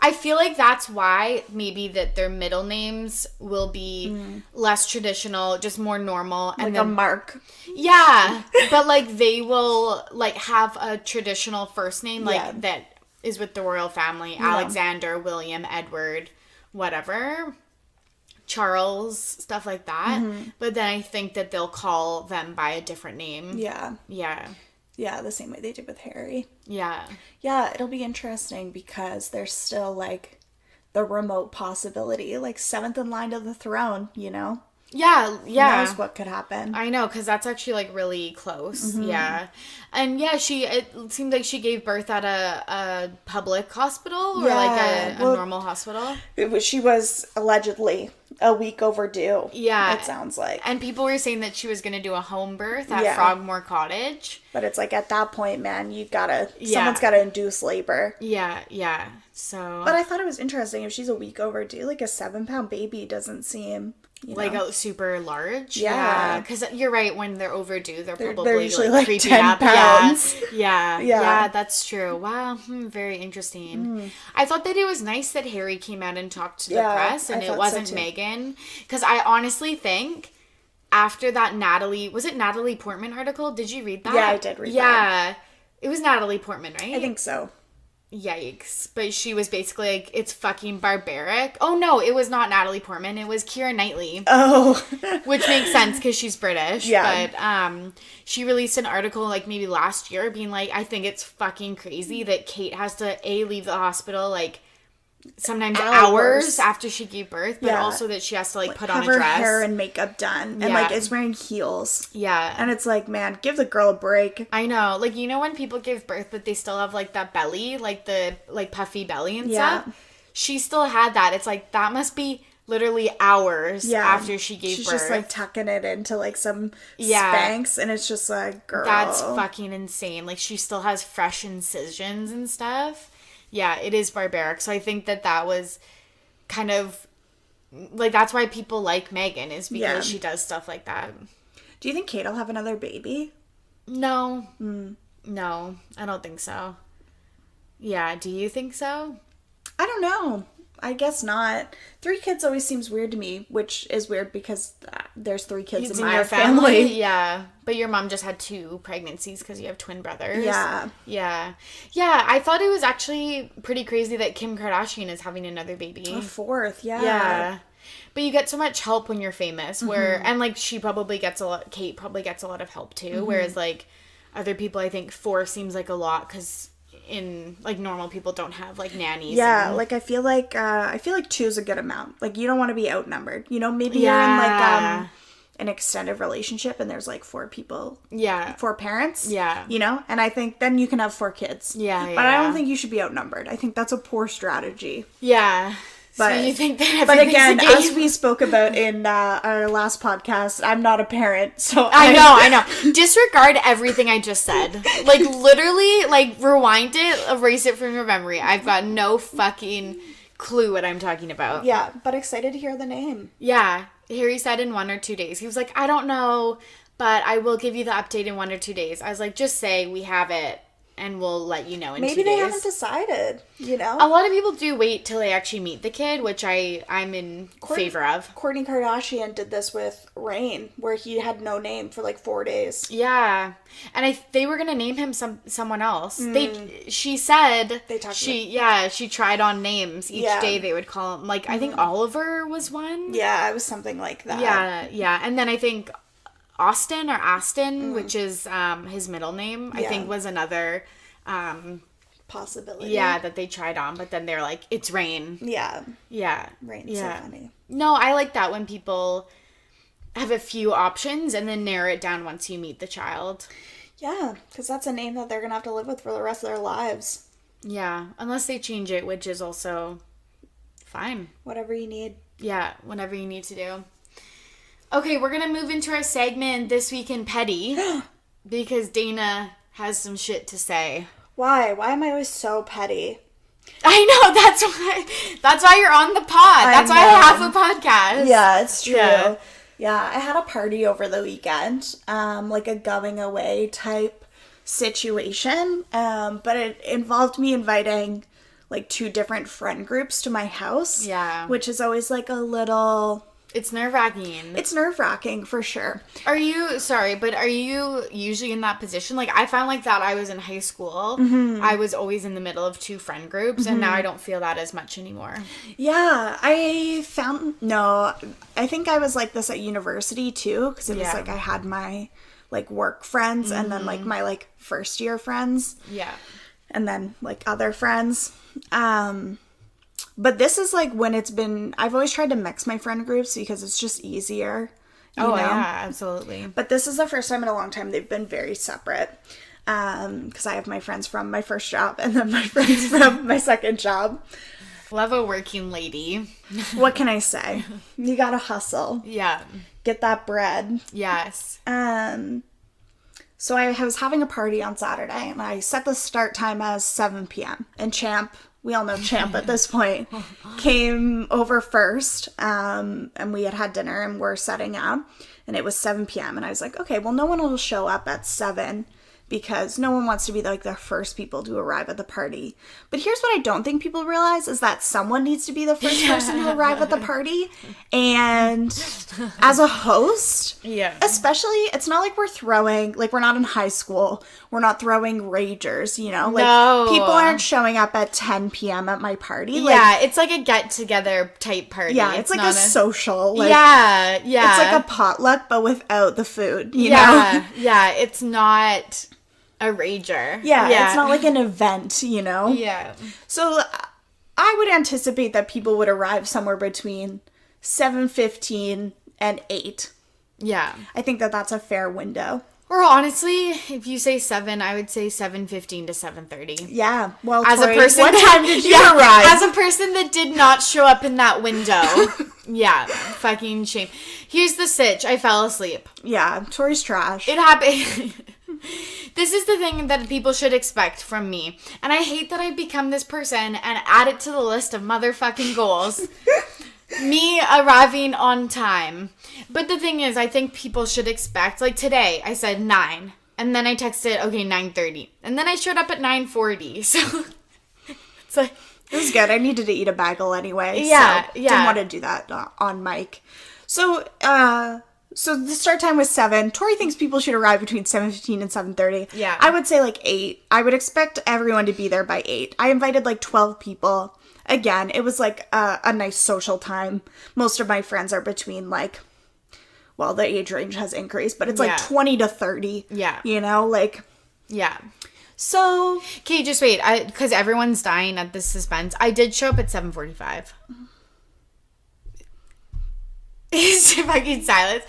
I feel like that's why maybe that their middle names will be less traditional, just more normal. And like then, a Mark. Yeah. But, like, they will, like, have a traditional first name, like, that is with the royal family. Yeah. Alexander, William, Edward, whatever. Charles, stuff like that. But then I think that they'll call them by a different name. Yeah. Yeah. Yeah, the same way they did with Harry. Yeah. Yeah, it'll be interesting because there's still, like, the remote possibility, like, 7th in line to the throne, you know? Yeah, yeah. Who knows what could happen. I know, because that's actually, like, really close. Yeah. And, yeah, it seemed like she gave birth at a public hospital or, like, a normal hospital. She was allegedly a week overdue. Yeah. It sounds like. And people were saying that she was going to do a home birth at Frogmore Cottage. But it's like, at that point, man, someone's got to induce labor. Yeah, yeah. So. But I thought it was interesting. If she's a week overdue, like, a 7-pound baby doesn't seem... like a super large? Yeah. Because you're right, when they're overdue, they're probably usually like 10 pounds. Yeah, that's true. Wow, very interesting. I thought that it was nice that Harry came out and talked to the press, and it wasn't Meghan. Because I honestly think after that Natalie Portman article, did you read that? Yeah, I did read that. Yeah. It was Natalie Portman, right? I think so. Yikes. But she was basically like, it's fucking barbaric. Oh, no, it was not Natalie Portman. It was Keira Knightley. Oh. Which makes sense because she's British. Yeah. But she released an article like maybe last year being like, I think it's fucking crazy that Kate has to, leave the hospital like sometimes hours after she gave birth, but also that she has to like put on a dress. Have her hair and makeup done. And like is wearing heels. Yeah. And it's like, man, give the girl a break. I know. Like, you know when people give birth but they still have like that belly, like the like puffy belly and stuff? She still had that. It's like, that must be literally hours after she gave birth. She's just like tucking it into like some Spanx, and it's just like, girl. That's fucking insane. Like, she still has fresh incisions and stuff. Yeah, it is barbaric. So I think that was kind of, like, that's why people like Meghan, is because she does stuff like that. Do you think Kate will have another baby? No. No, I don't think so. Yeah, do you think so? I don't know. I guess not. 3 kids always seems weird to me, which is weird because there's 3 kids in my family. Yeah, but your mom just had 2 pregnancies because you have twin brothers. Yeah. Yeah. Yeah, I thought it was actually pretty crazy that Kim Kardashian is having another baby. A 4th, Yeah. But you get so much help when you're famous, and like Kate probably gets a lot of help too, whereas like other people, I think 4 seems like a lot because in like normal people don't have like nannies. Like I feel like 2 is a good amount. Like, you don't want to be outnumbered, you know? Maybe you're in like an extended relationship and there's like 4 people, 4 parents, you know, and I think then you can have 4 kids, but I don't think you should be outnumbered. I think that's a poor strategy. But, so you think that but again, as we spoke about in our last podcast, I'm not a parent, so I know. Disregard everything I just said. Like, literally, like, rewind it, erase it from your memory. I've got no fucking clue what I'm talking about. Yeah, but excited to hear the name. Yeah. Harry said in 1 or 2 days. He was like, I don't know, But I will give you the update in 1 or 2 days. I was like, just say we have it. And we'll let you know in 2 days. Maybe they haven't decided, you know? A lot of people do wait till they actually meet the kid, which I'm in favor of. Kourtney Kardashian did this with Rain, where he had no name for like 4 days. Yeah. And they were going to name him someone else. She said she tried on names each day they would call him. Like, I think Oliver was one. Yeah, it was something like that. Yeah. And then I think Austin or Aston, which is his middle name, I think was another possibility. Yeah, that they tried on, but then they're like, it's Rain. Yeah. Yeah. Rain's so funny. No, I like that when people have a few options and then narrow it down once you meet the child. Yeah, because that's a name that they're going to have to live with for the rest of their lives. Yeah, unless they change it, which is also fine. Whatever you need. Yeah, whatever you need to do. Okay, we're going to move into our segment This Week in Petty because Dana has some shit to say. Why? Why am I always so petty? I know, that's why you're on the pod. That's why I have a podcast. Yeah, it's true. Yeah, I had a party over the weekend, like a going away type situation, but it involved me inviting like 2 different friend groups to my house. Yeah. Which is always like a little... It's nerve-wracking. It's nerve-wracking, for sure. Are you usually in that position? Like, I found like that I was in high school. Mm-hmm. I was always in the middle of 2 friend groups, and now I don't feel that as much anymore. Yeah, I think I was like this at university, too, because it was like I had my, like, work friends, and then, like, my, like, first-year friends. Yeah. And then, like, other friends. But this is like when I've always tried to mix my friend groups because it's just easier. You know? Yeah, absolutely. But this is the first time in a long time they've been very separate. Because I have my friends from my first job and then my friends from my second job. Love a working lady. What can I say? You gotta hustle. Yeah. Get that bread. Yes. So I was having a party on Saturday and I set the start time as 7 p.m. And Champ... We all know Champ at this point, came over first, and we had dinner, and we're setting up, and it was 7 p.m., and I was like, okay, well, no one will show up at 7, because no one wants to be, like, the first people to arrive at the party. But here's what I don't think people realize, is that someone needs to be the first person to arrive at the party, and as a host, especially, it's not like we're not in high school, we're not throwing ragers, you know? Like, people aren't showing up at 10 p.m. at my party. Like, it's like a get-together type party. Yeah, it's like a social. Like, yeah. It's like a potluck, but without the food, you know? Yeah, it's not... a rager. Yeah, it's not like an event, you know? Yeah. So I would anticipate that people would arrive somewhere between 7:15 and 8. Yeah. I think that's a fair window. Or honestly, if you say 7, I would say 7:15 to 7:30. Yeah. Well, as Torry, a person, what time did you arrive? As a person that did not show up in that window. Yeah. Fucking shame. Here's the sitch. I fell asleep. Yeah. Torry's trash. It happened. This is the thing that people should expect from me. And I hate that I've become this person and add it to the list of motherfucking goals. Me arriving on time. But the thing is, I think people should expect, like today, I said 9. And then I texted, okay, 9:30. And then I showed up at 9:40. So it's like... It was good. I needed to eat a bagel anyway. Yeah, so didn't want to do that on mic. So the start time was 7. Torry thinks people should arrive between 7:15 and 7:30. Yeah. I would say like 8. I would expect everyone to be there by 8. I invited like 12 people. Again, it was like a nice social time. Most of my friends are between like, well, the age range has increased, but it's like 20 to 30. Yeah. You know, like. Yeah. So. Okay, just wait. Because everyone's dying at this suspense. I did show up at 7:45. It's fucking silence.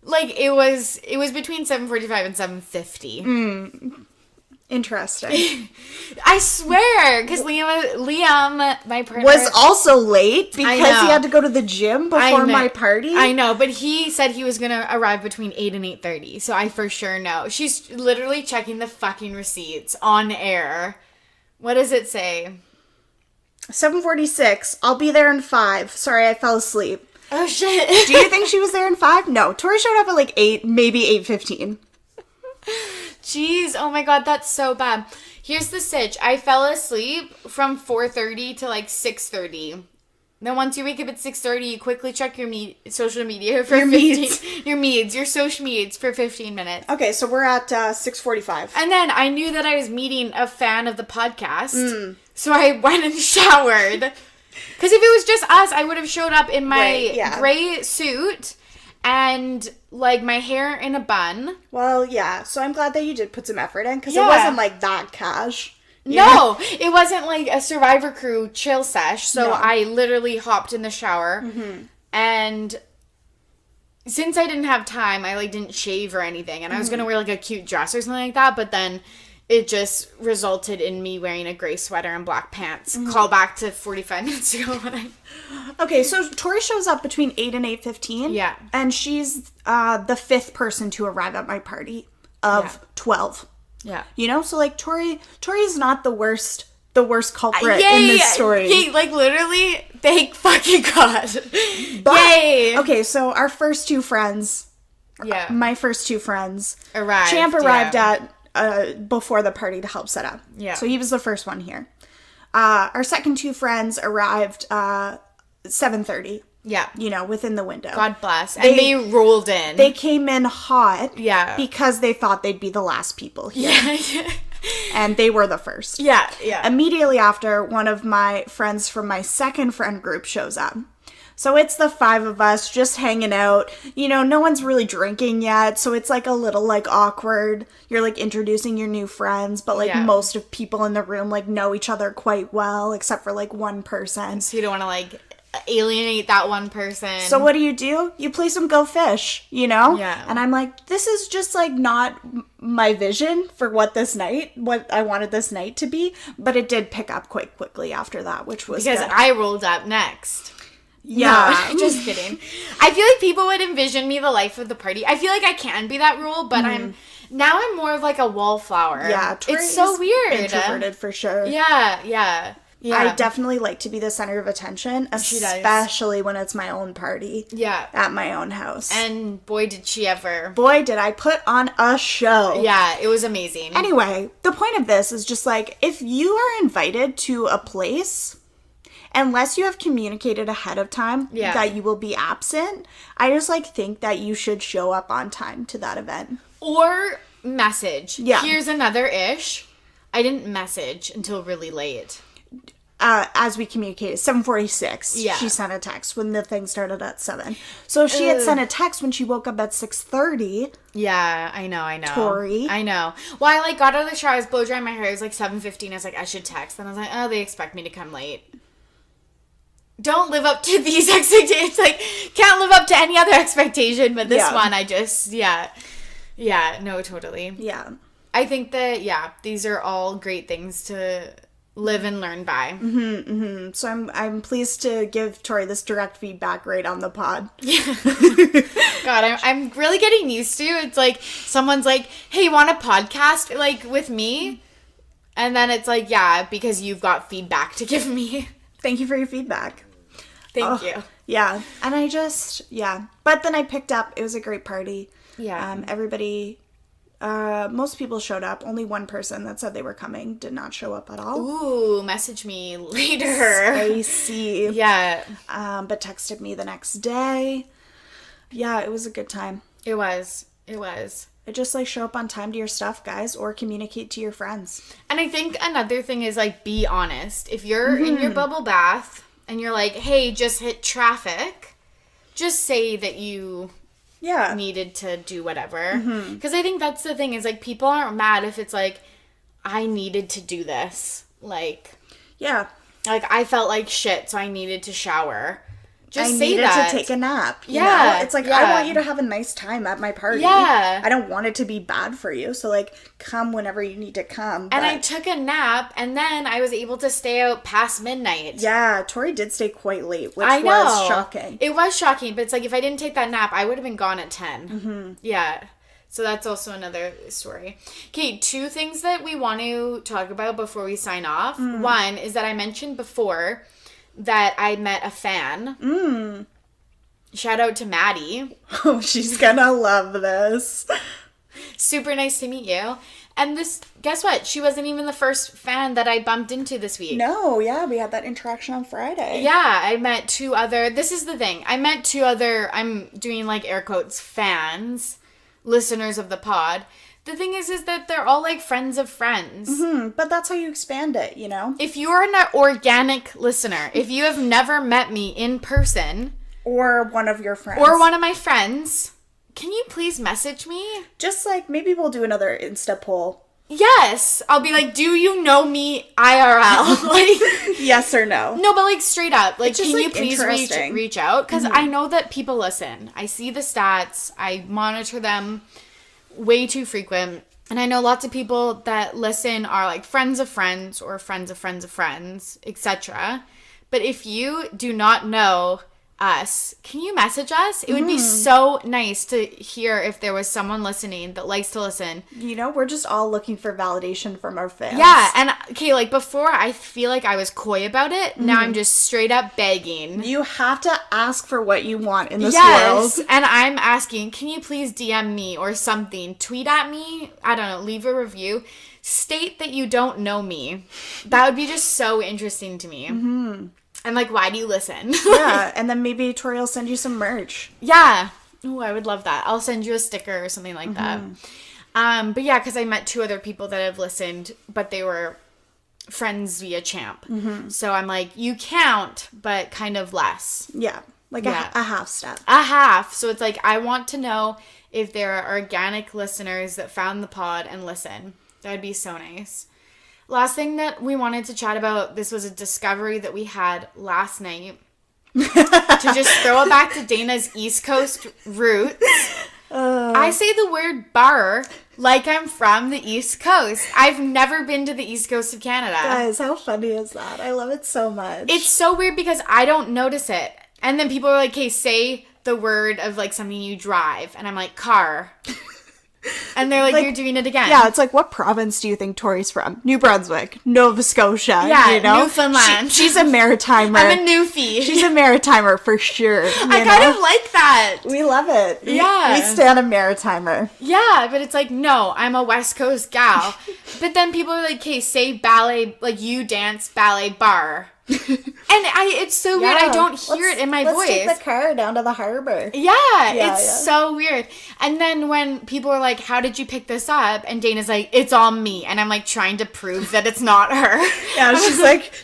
Like, it was between 7:45 and 7:50. Interesting. I swear, because Liam, my partner, was also late because he had to go to the gym before my party. I know, but he said he was gonna arrive between 8 and 8:30, so I for sure know. She's literally checking the fucking receipts on air. What does it say? 7:46. I'll be there in 5. Sorry, I fell asleep. Oh, shit. Do you think she was there in 5? No. Torry showed up at like 8, maybe 8:15. Jeez. Oh, my God. That's so bad. Here's the sitch. I fell asleep from 4:30 to like 6:30. Then once you wake up at 6:30, you quickly check your social media for your social medias for 15 minutes. Okay, so we're at 6:45. And then I knew that I was meeting a fan of the podcast, so I went and showered. Because if it was just us, I would have showed up in my gray suit and like my hair in a bun. Well, yeah. So I'm glad that you did put some effort in, because it wasn't like that cash. No, it wasn't like a Survivor Crew chill sesh. So I literally hopped in the shower. And since I didn't have time, I like didn't shave or anything. And I was going to wear like a cute dress or something like that. But then it just resulted in me wearing a gray sweater and black pants. Call back to 45 minutes ago. Okay, so Torry shows up between 8 and 8:15. Yeah. And she's the 5th person to arrive at my party of 12. Yeah. You know, so like Torry's not the worst culprit in this story. Yay, like literally, thank fucking God. But, yay. Okay, so our first 2 friends, my first 2 friends, Champ arrived at before the party to help set up. Yeah. So he was the first one here. Our second 2 friends arrived 7:30. Yeah. You know, within the window. God bless. And they rolled in. They came in hot. Yeah. Because they thought they'd be the last people here. Yeah. And they were the first. Yeah. Yeah. Immediately after, one of my friends from my second friend group shows up. So it's the 5 of us just hanging out. You know, no one's really drinking yet. So it's like a little like awkward. You're like introducing your new friends. But like most of people in the room like know each other quite well. Except for like one person. So you don't want to like alienate that one person. So what do? You play some Go Fish, you know? Yeah. And I'm like, this is just like not my vision for what I wanted this night to be. But it did pick up quite quickly after that, which was because good. I rolled up next. Yeah. No, just kidding. I feel like people would envision me the life of the party. I feel like I can be that role, but I'm more of like a wallflower. Yeah. Torry it's so weird. Introverted for sure. Yeah. Yeah. Yeah. I definitely like to be the center of attention, especially when it's my own party. Yeah. At my own house. And boy, did she ever. Boy, did I put on a show. Yeah, it was amazing. Anyway, the point of this is just like, if you are invited to a place, unless you have communicated ahead of time that you will be absent, I just like think that you should show up on time to that event. Or message. Yeah. Here's another ish. I didn't message until really late. As we communicated, 7:46. Yeah. She sent a text when the thing started at 7. So if she had sent a text when she woke up at 6:30. Yeah, I know. Torry. I know. Well, I like got out of the shower, I was blow drying my hair. It was like 7:15. I was like, I should text. Then I was like, oh, they expect me to come late. Don't live up to these expectations. Like, can't live up to any other expectation, but this one, I just, yeah, no, totally. Yeah. I think that, these are all great things to live and learn by. So I'm pleased to give Torry this direct feedback right on the pod. Yeah. God, I'm really getting used to. It's like someone's like, "Hey, you want a podcast like with me?" And then it's like, "Yeah, because you've got feedback to give me." Thank you for your feedback. Thank you. Yeah, and I just But then I picked up. It was a great party. Yeah. Everybody. Most people showed up. Only one person that said they were coming did not show up at all. Ooh, message me later. Spicy. Yeah. But texted me the next day. Yeah, it was a good time. It was. It just like show up on time to your stuff, guys, or communicate to your friends. And I think another thing is like be honest. If you're in your bubble bath and you're like, hey, just hit traffic, just say that you needed to do whatever. Because I think that's the thing is like people aren't mad if it's like I needed to do this. Like like I felt like shit, so I needed to shower. Just say that. I needed to take a nap. You know? It's like I want you to have a nice time at my party. Yeah. I don't want it to be bad for you. So like come whenever you need to come. And I took a nap and then I was able to stay out past midnight. Yeah, Torry did stay quite late, which was shocking. It was shocking, but it's like if I didn't take that nap, I would have been gone at 10. Yeah. So that's also another story. Okay, 2 things that we want to talk about before we sign off. One is that I mentioned before that I met a fan. Shout out to Maddie. Oh, she's gonna love this. Super nice to meet you. And guess what? She wasn't even the first fan that I bumped into this week. No, yeah, we had that interaction on Friday. Yeah, I met two other, this is the thing, I met two other, I'm doing like air quotes, fans, listeners of the pod. The thing is that they're all like friends of friends. Mm-hmm, but that's how you expand it, you know? If you're an organic listener, if you have never met me in person. Or one of your friends. Or one of my friends. Can you please message me? Just like, maybe we'll do another Insta poll. Yes. I'll be like, do you know me IRL? Like, yes or no? No, but like straight up. Like, just, can like, you please reach out? Because I know that people listen. I see the stats. I monitor them way too frequent. And I know lots of people that listen are like friends of friends or friends of friends of friends, etc. But if you do not know us, can you message us? It would be so nice to hear if there was someone listening that likes to listen. You know, we're just all looking for validation from our fans. Yeah, and okay, like before I feel like I was coy about it. Now I'm just straight up begging. You have to ask for what you want in this yes, world. And I'm asking, can you please DM me or something? Tweet at me? I don't know, leave a review. State that you don't know me. That would be just so interesting to me. Mm-hmm. And like, why do you listen? Yeah, and then maybe Torry will send you some merch. Yeah. Oh, I would love that. I'll send you a sticker or something like that. But yeah, because I met two other people that have listened, but they were friends via Champ. So I'm like, you count, but kind of less. Yeah, like a half step. A half. So it's like, I want to know if there are organic listeners that found the pod and listen. That would be so nice. Last thing that we wanted to chat about, this was a discovery that we had last night. To just throw it back to Dana's East Coast roots. I say the word bar like I'm from the East Coast. I've never been to the East Coast of Canada. Guys, how funny is that? I love it so much. It's so weird because I don't notice it. And then people are like, hey, say the word of like something you drive. And I'm like, car. And they're like, you're doing it again. Yeah, it's like, what province do you think Torry's from? New Brunswick, Nova Scotia, yeah, you know? Newfoundland. She's a maritimer. I'm a newfie. She's a maritimer for sure. I kind of like that. We love it. Yeah. We stand a maritimer. Yeah, but it's like, no, I'm a West Coast gal. But then people are like, okay, say ballet, like you dance ballet bar. And it's so weird. I don't hear it in my voice. Let's take the car down to the harbor. Yeah, it's so weird. And then when people are like, how did you pick this up? And Dana's like, it's all me. And I'm like trying to prove that it's not her. Yeah,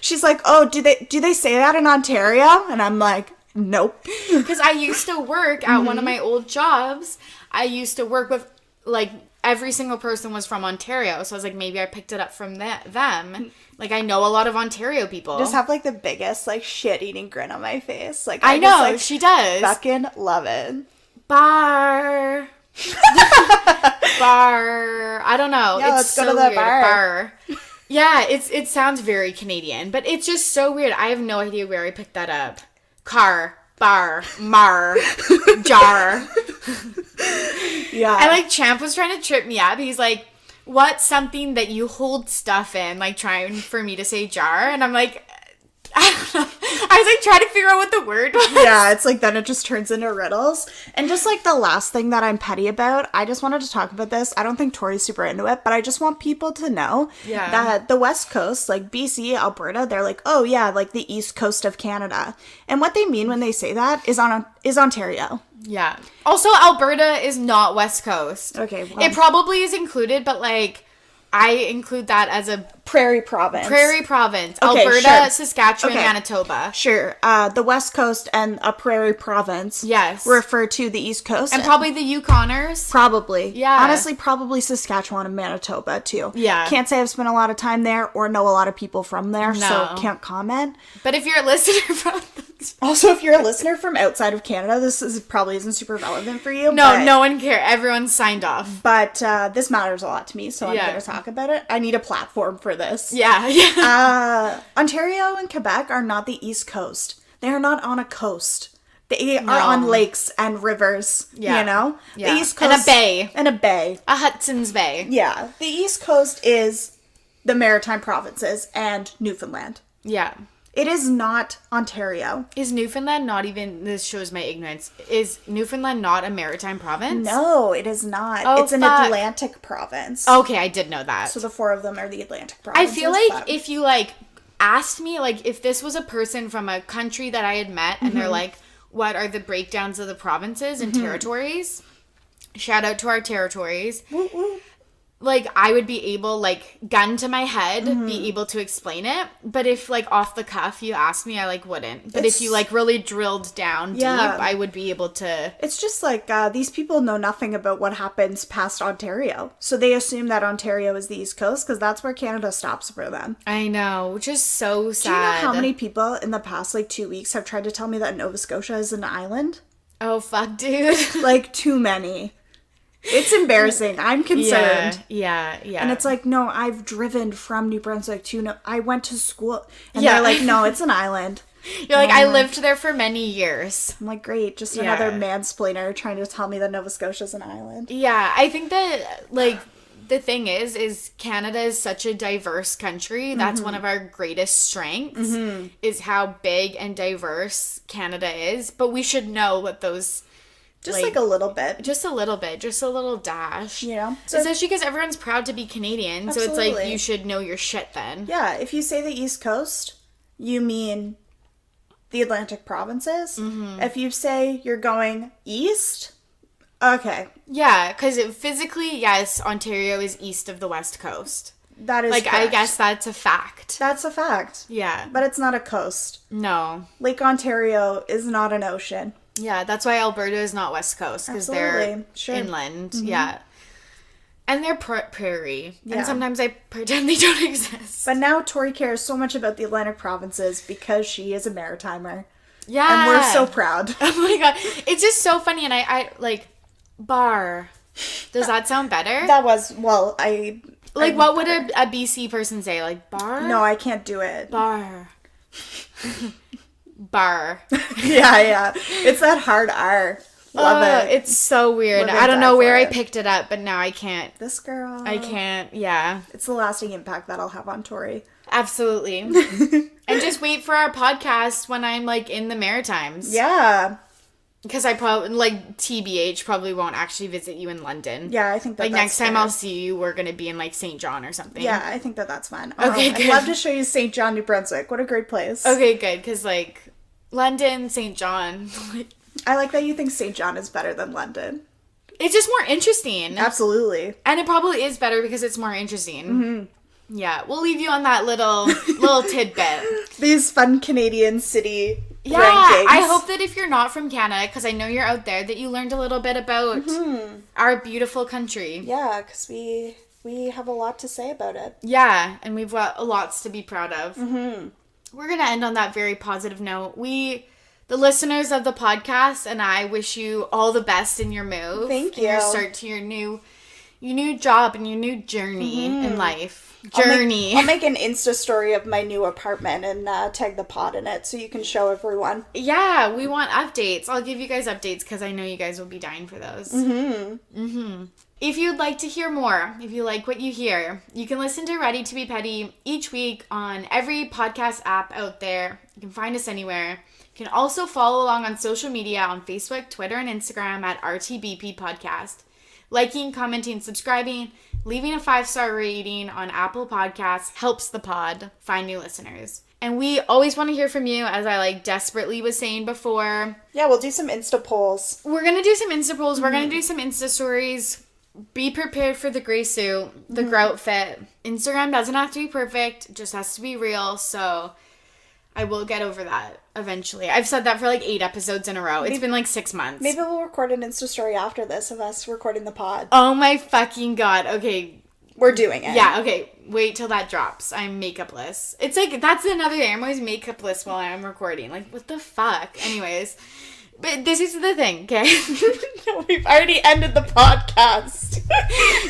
she's like, oh, do they say that in Ontario? And I'm like, nope. Because I used to work at one of my old jobs. I used to work with like every single person was from Ontario. So I was like, maybe I picked it up from them. Like, I know a lot of Ontario people. Just have, like, the biggest, like, shit-eating grin on my face. Like, I know, just, like, she does. Fucking love it. Bar. Bar. I don't know. Yeah, it's let's go so to the weird. bar. Yeah, it sounds very Canadian, but it's just so weird. I have no idea where I picked that up. Car. Bar. Mar. Jar. Yeah. And, like, Champ was trying to trip me up. He's like, what's something that you hold stuff in, like trying for me to say jar? And I'm like, I don't know. I was like trying to figure out what the word was. Yeah, it's like then it just turns into riddles. And just like the last thing that I'm petty about, I just wanted to talk about this. I don't think Torry's super into it, but I just want people to know that the West Coast, like BC, Alberta, they're like, oh yeah, like the East Coast of Canada. And what they mean when they say that is Ontario. Yeah. Also, Alberta is not West Coast. Okay. Well, it probably is included, but like, I include that as a prairie province. Prairie province. Okay, Alberta, sure. Saskatchewan, Manitoba. Sure. The West Coast and a prairie province. Yes. Refer to the East Coast. And probably the Yukoners. Probably. Yeah. Honestly, probably Saskatchewan and Manitoba too. Yeah. Can't say I've spent a lot of time there or know a lot of people from there, so can't comment. But if you're a listener from... Also, if you're a listener from outside of Canada, this probably isn't super relevant for you. No, no one cares. Everyone's signed off. But this matters a lot to me, so I'm going to talk about it. I need a platform for this. Yeah. Ontario and Quebec are not the East Coast. They are not on a coast. They are on lakes and rivers, you know? Yeah. The East Coast... And a bay. A Hudson's Bay. Yeah. The East Coast is the maritime provinces and Newfoundland. Yeah. It is not Ontario. Is Newfoundland not even, this shows my ignorance, is Newfoundland not a maritime province? No, it is not. Oh, it's an Atlantic province. Okay, I did know that. So the 4 of them are the Atlantic provinces. I feel like if you, like, asked me, like, if this was a person from a country that I had met, and they're like, what are the breakdowns of the provinces and territories? Shout out to our territories. Woo, woo. Like, I would be able, like, gun to my head, be able to explain it. But if, like, off the cuff you asked me, I, like, wouldn't. But if you, like, really drilled down deep, I would be able to... It's just, like, these people know nothing about what happens past Ontario. So they assume that Ontario is the East Coast, because that's where Canada stops for them. I know, which is so sad. Do you know how many people in the past, like, 2 weeks have tried to tell me that Nova Scotia is an island? Oh, fuck, dude. Like, too many. It's embarrassing. I'm concerned. Yeah. And it's like, no, I've driven from New Brunswick to... I went to school. And they're like, no, it's an island. You're like, I lived there for many years. I'm like, great. Just another mansplainer trying to tell me that Nova Scotia's an island. Yeah, I think that, like... The thing is Canada is such a diverse country. That's one of our greatest strengths, is how big and diverse Canada is. But we should know what those... Just like a little bit. Just a little bit. Just a little dash. You know? So, especially because everyone's proud to be Canadian. Absolutely. So it's like, you should know your shit then. Yeah, if you say the East Coast, you mean the Atlantic provinces. If you say you're going east, okay. Yeah, because physically, yes, Ontario is east of the West Coast. That is like, correct. I guess that's a fact. That's a fact. Yeah. But it's not a coast. No. Lake Ontario is not an ocean. Yeah, that's why Alberta is not West Coast, because they're inland. Yeah. And they're prairie. Yeah. And sometimes I pretend they don't exist. But now Torry cares so much about the Atlantic provinces because she is a maritimer. Yeah. And we're so proud. Oh my god. It's just so funny. And I like, bar. Does that sound better? That was, well, Like, what would a BC person say? Like, bar? No, I can't do it. Bar. Bar. Yeah. It's that hard R. Love it. It's so weird. I don't know where I picked it up, but now I can't. This girl. I can't. Yeah. It's the lasting impact that'll have on Torry. Absolutely. And just wait for our podcast when I'm, like, in the Maritimes. Yeah. Because I probably, like, TBH probably won't actually visit you in London. Yeah, I think that's next time fair. I'll see you, we're going to be in, like, St. John or something. Yeah, I think that's fun. Okay, good. I'd love to show you St. John, New Brunswick. What a great place. Okay, good. Because, like, London, St. John. I like that you think St. John is better than London. It's just more interesting. Absolutely. And it probably is better because it's more interesting. Yeah, we'll leave you on that little tidbit. These fun Canadian city rankings. I hope that if you're not from Canada, because I know you're out there, that you learned a little bit about our beautiful country. Yeah, because we have a lot to say about it. Yeah, and we've got lots to be proud of. We're going to end on that very positive note. The listeners of the podcast and I wish you all the best in your move. Thank you. And your start to your new job and your new journey in life. I'll make an Insta story of my new apartment and tag the pod in it so you can show everyone. Yeah, we want updates. I'll give you guys updates because I know you guys will be dying for those. If you'd like to hear more, if you like what you hear, you can listen to Ready to be Petty each week on every podcast app out there. You can find us anywhere. You can also follow along on social media on Facebook, Twitter, and Instagram at RTBP Podcast. Liking, commenting, subscribing, leaving a 5-star rating on Apple Podcasts helps the pod find new listeners. And we always want to hear from you, as I desperately was saying before. Yeah, we'll do some Insta polls. We're going to do some Insta polls. We're going to do some Insta stories. Be prepared for the gray suit, the grout fit. Instagram doesn't have to be perfect. It just has to be real. So I will get over that eventually. I've said that for 8 episodes in a row. It's been 6 months. Maybe we'll record an Insta story after this of us recording the pod. Oh my fucking god. Okay. We're doing it. Yeah, okay. Wait till that drops. I'm makeupless. It's that's another thing. I'm always makeupless while I'm recording. What the fuck? Anyways. But this is the thing, okay? We've already ended the podcast.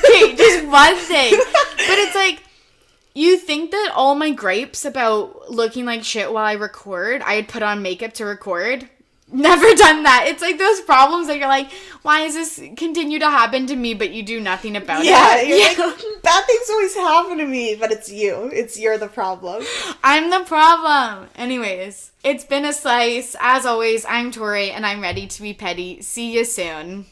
Okay, just one thing. But it's you think that all my gripes about looking like shit while I record, I had put on makeup to record? Never done that. It's like those problems that you're like, why does this continue to happen to me, but you do nothing about it? Yeah, you're like, bad things always happen to me, but it's you. You're the problem. I'm the problem. Anyways, it's been a slice. As always, I'm Torry, and I'm ready to be petty. See you soon.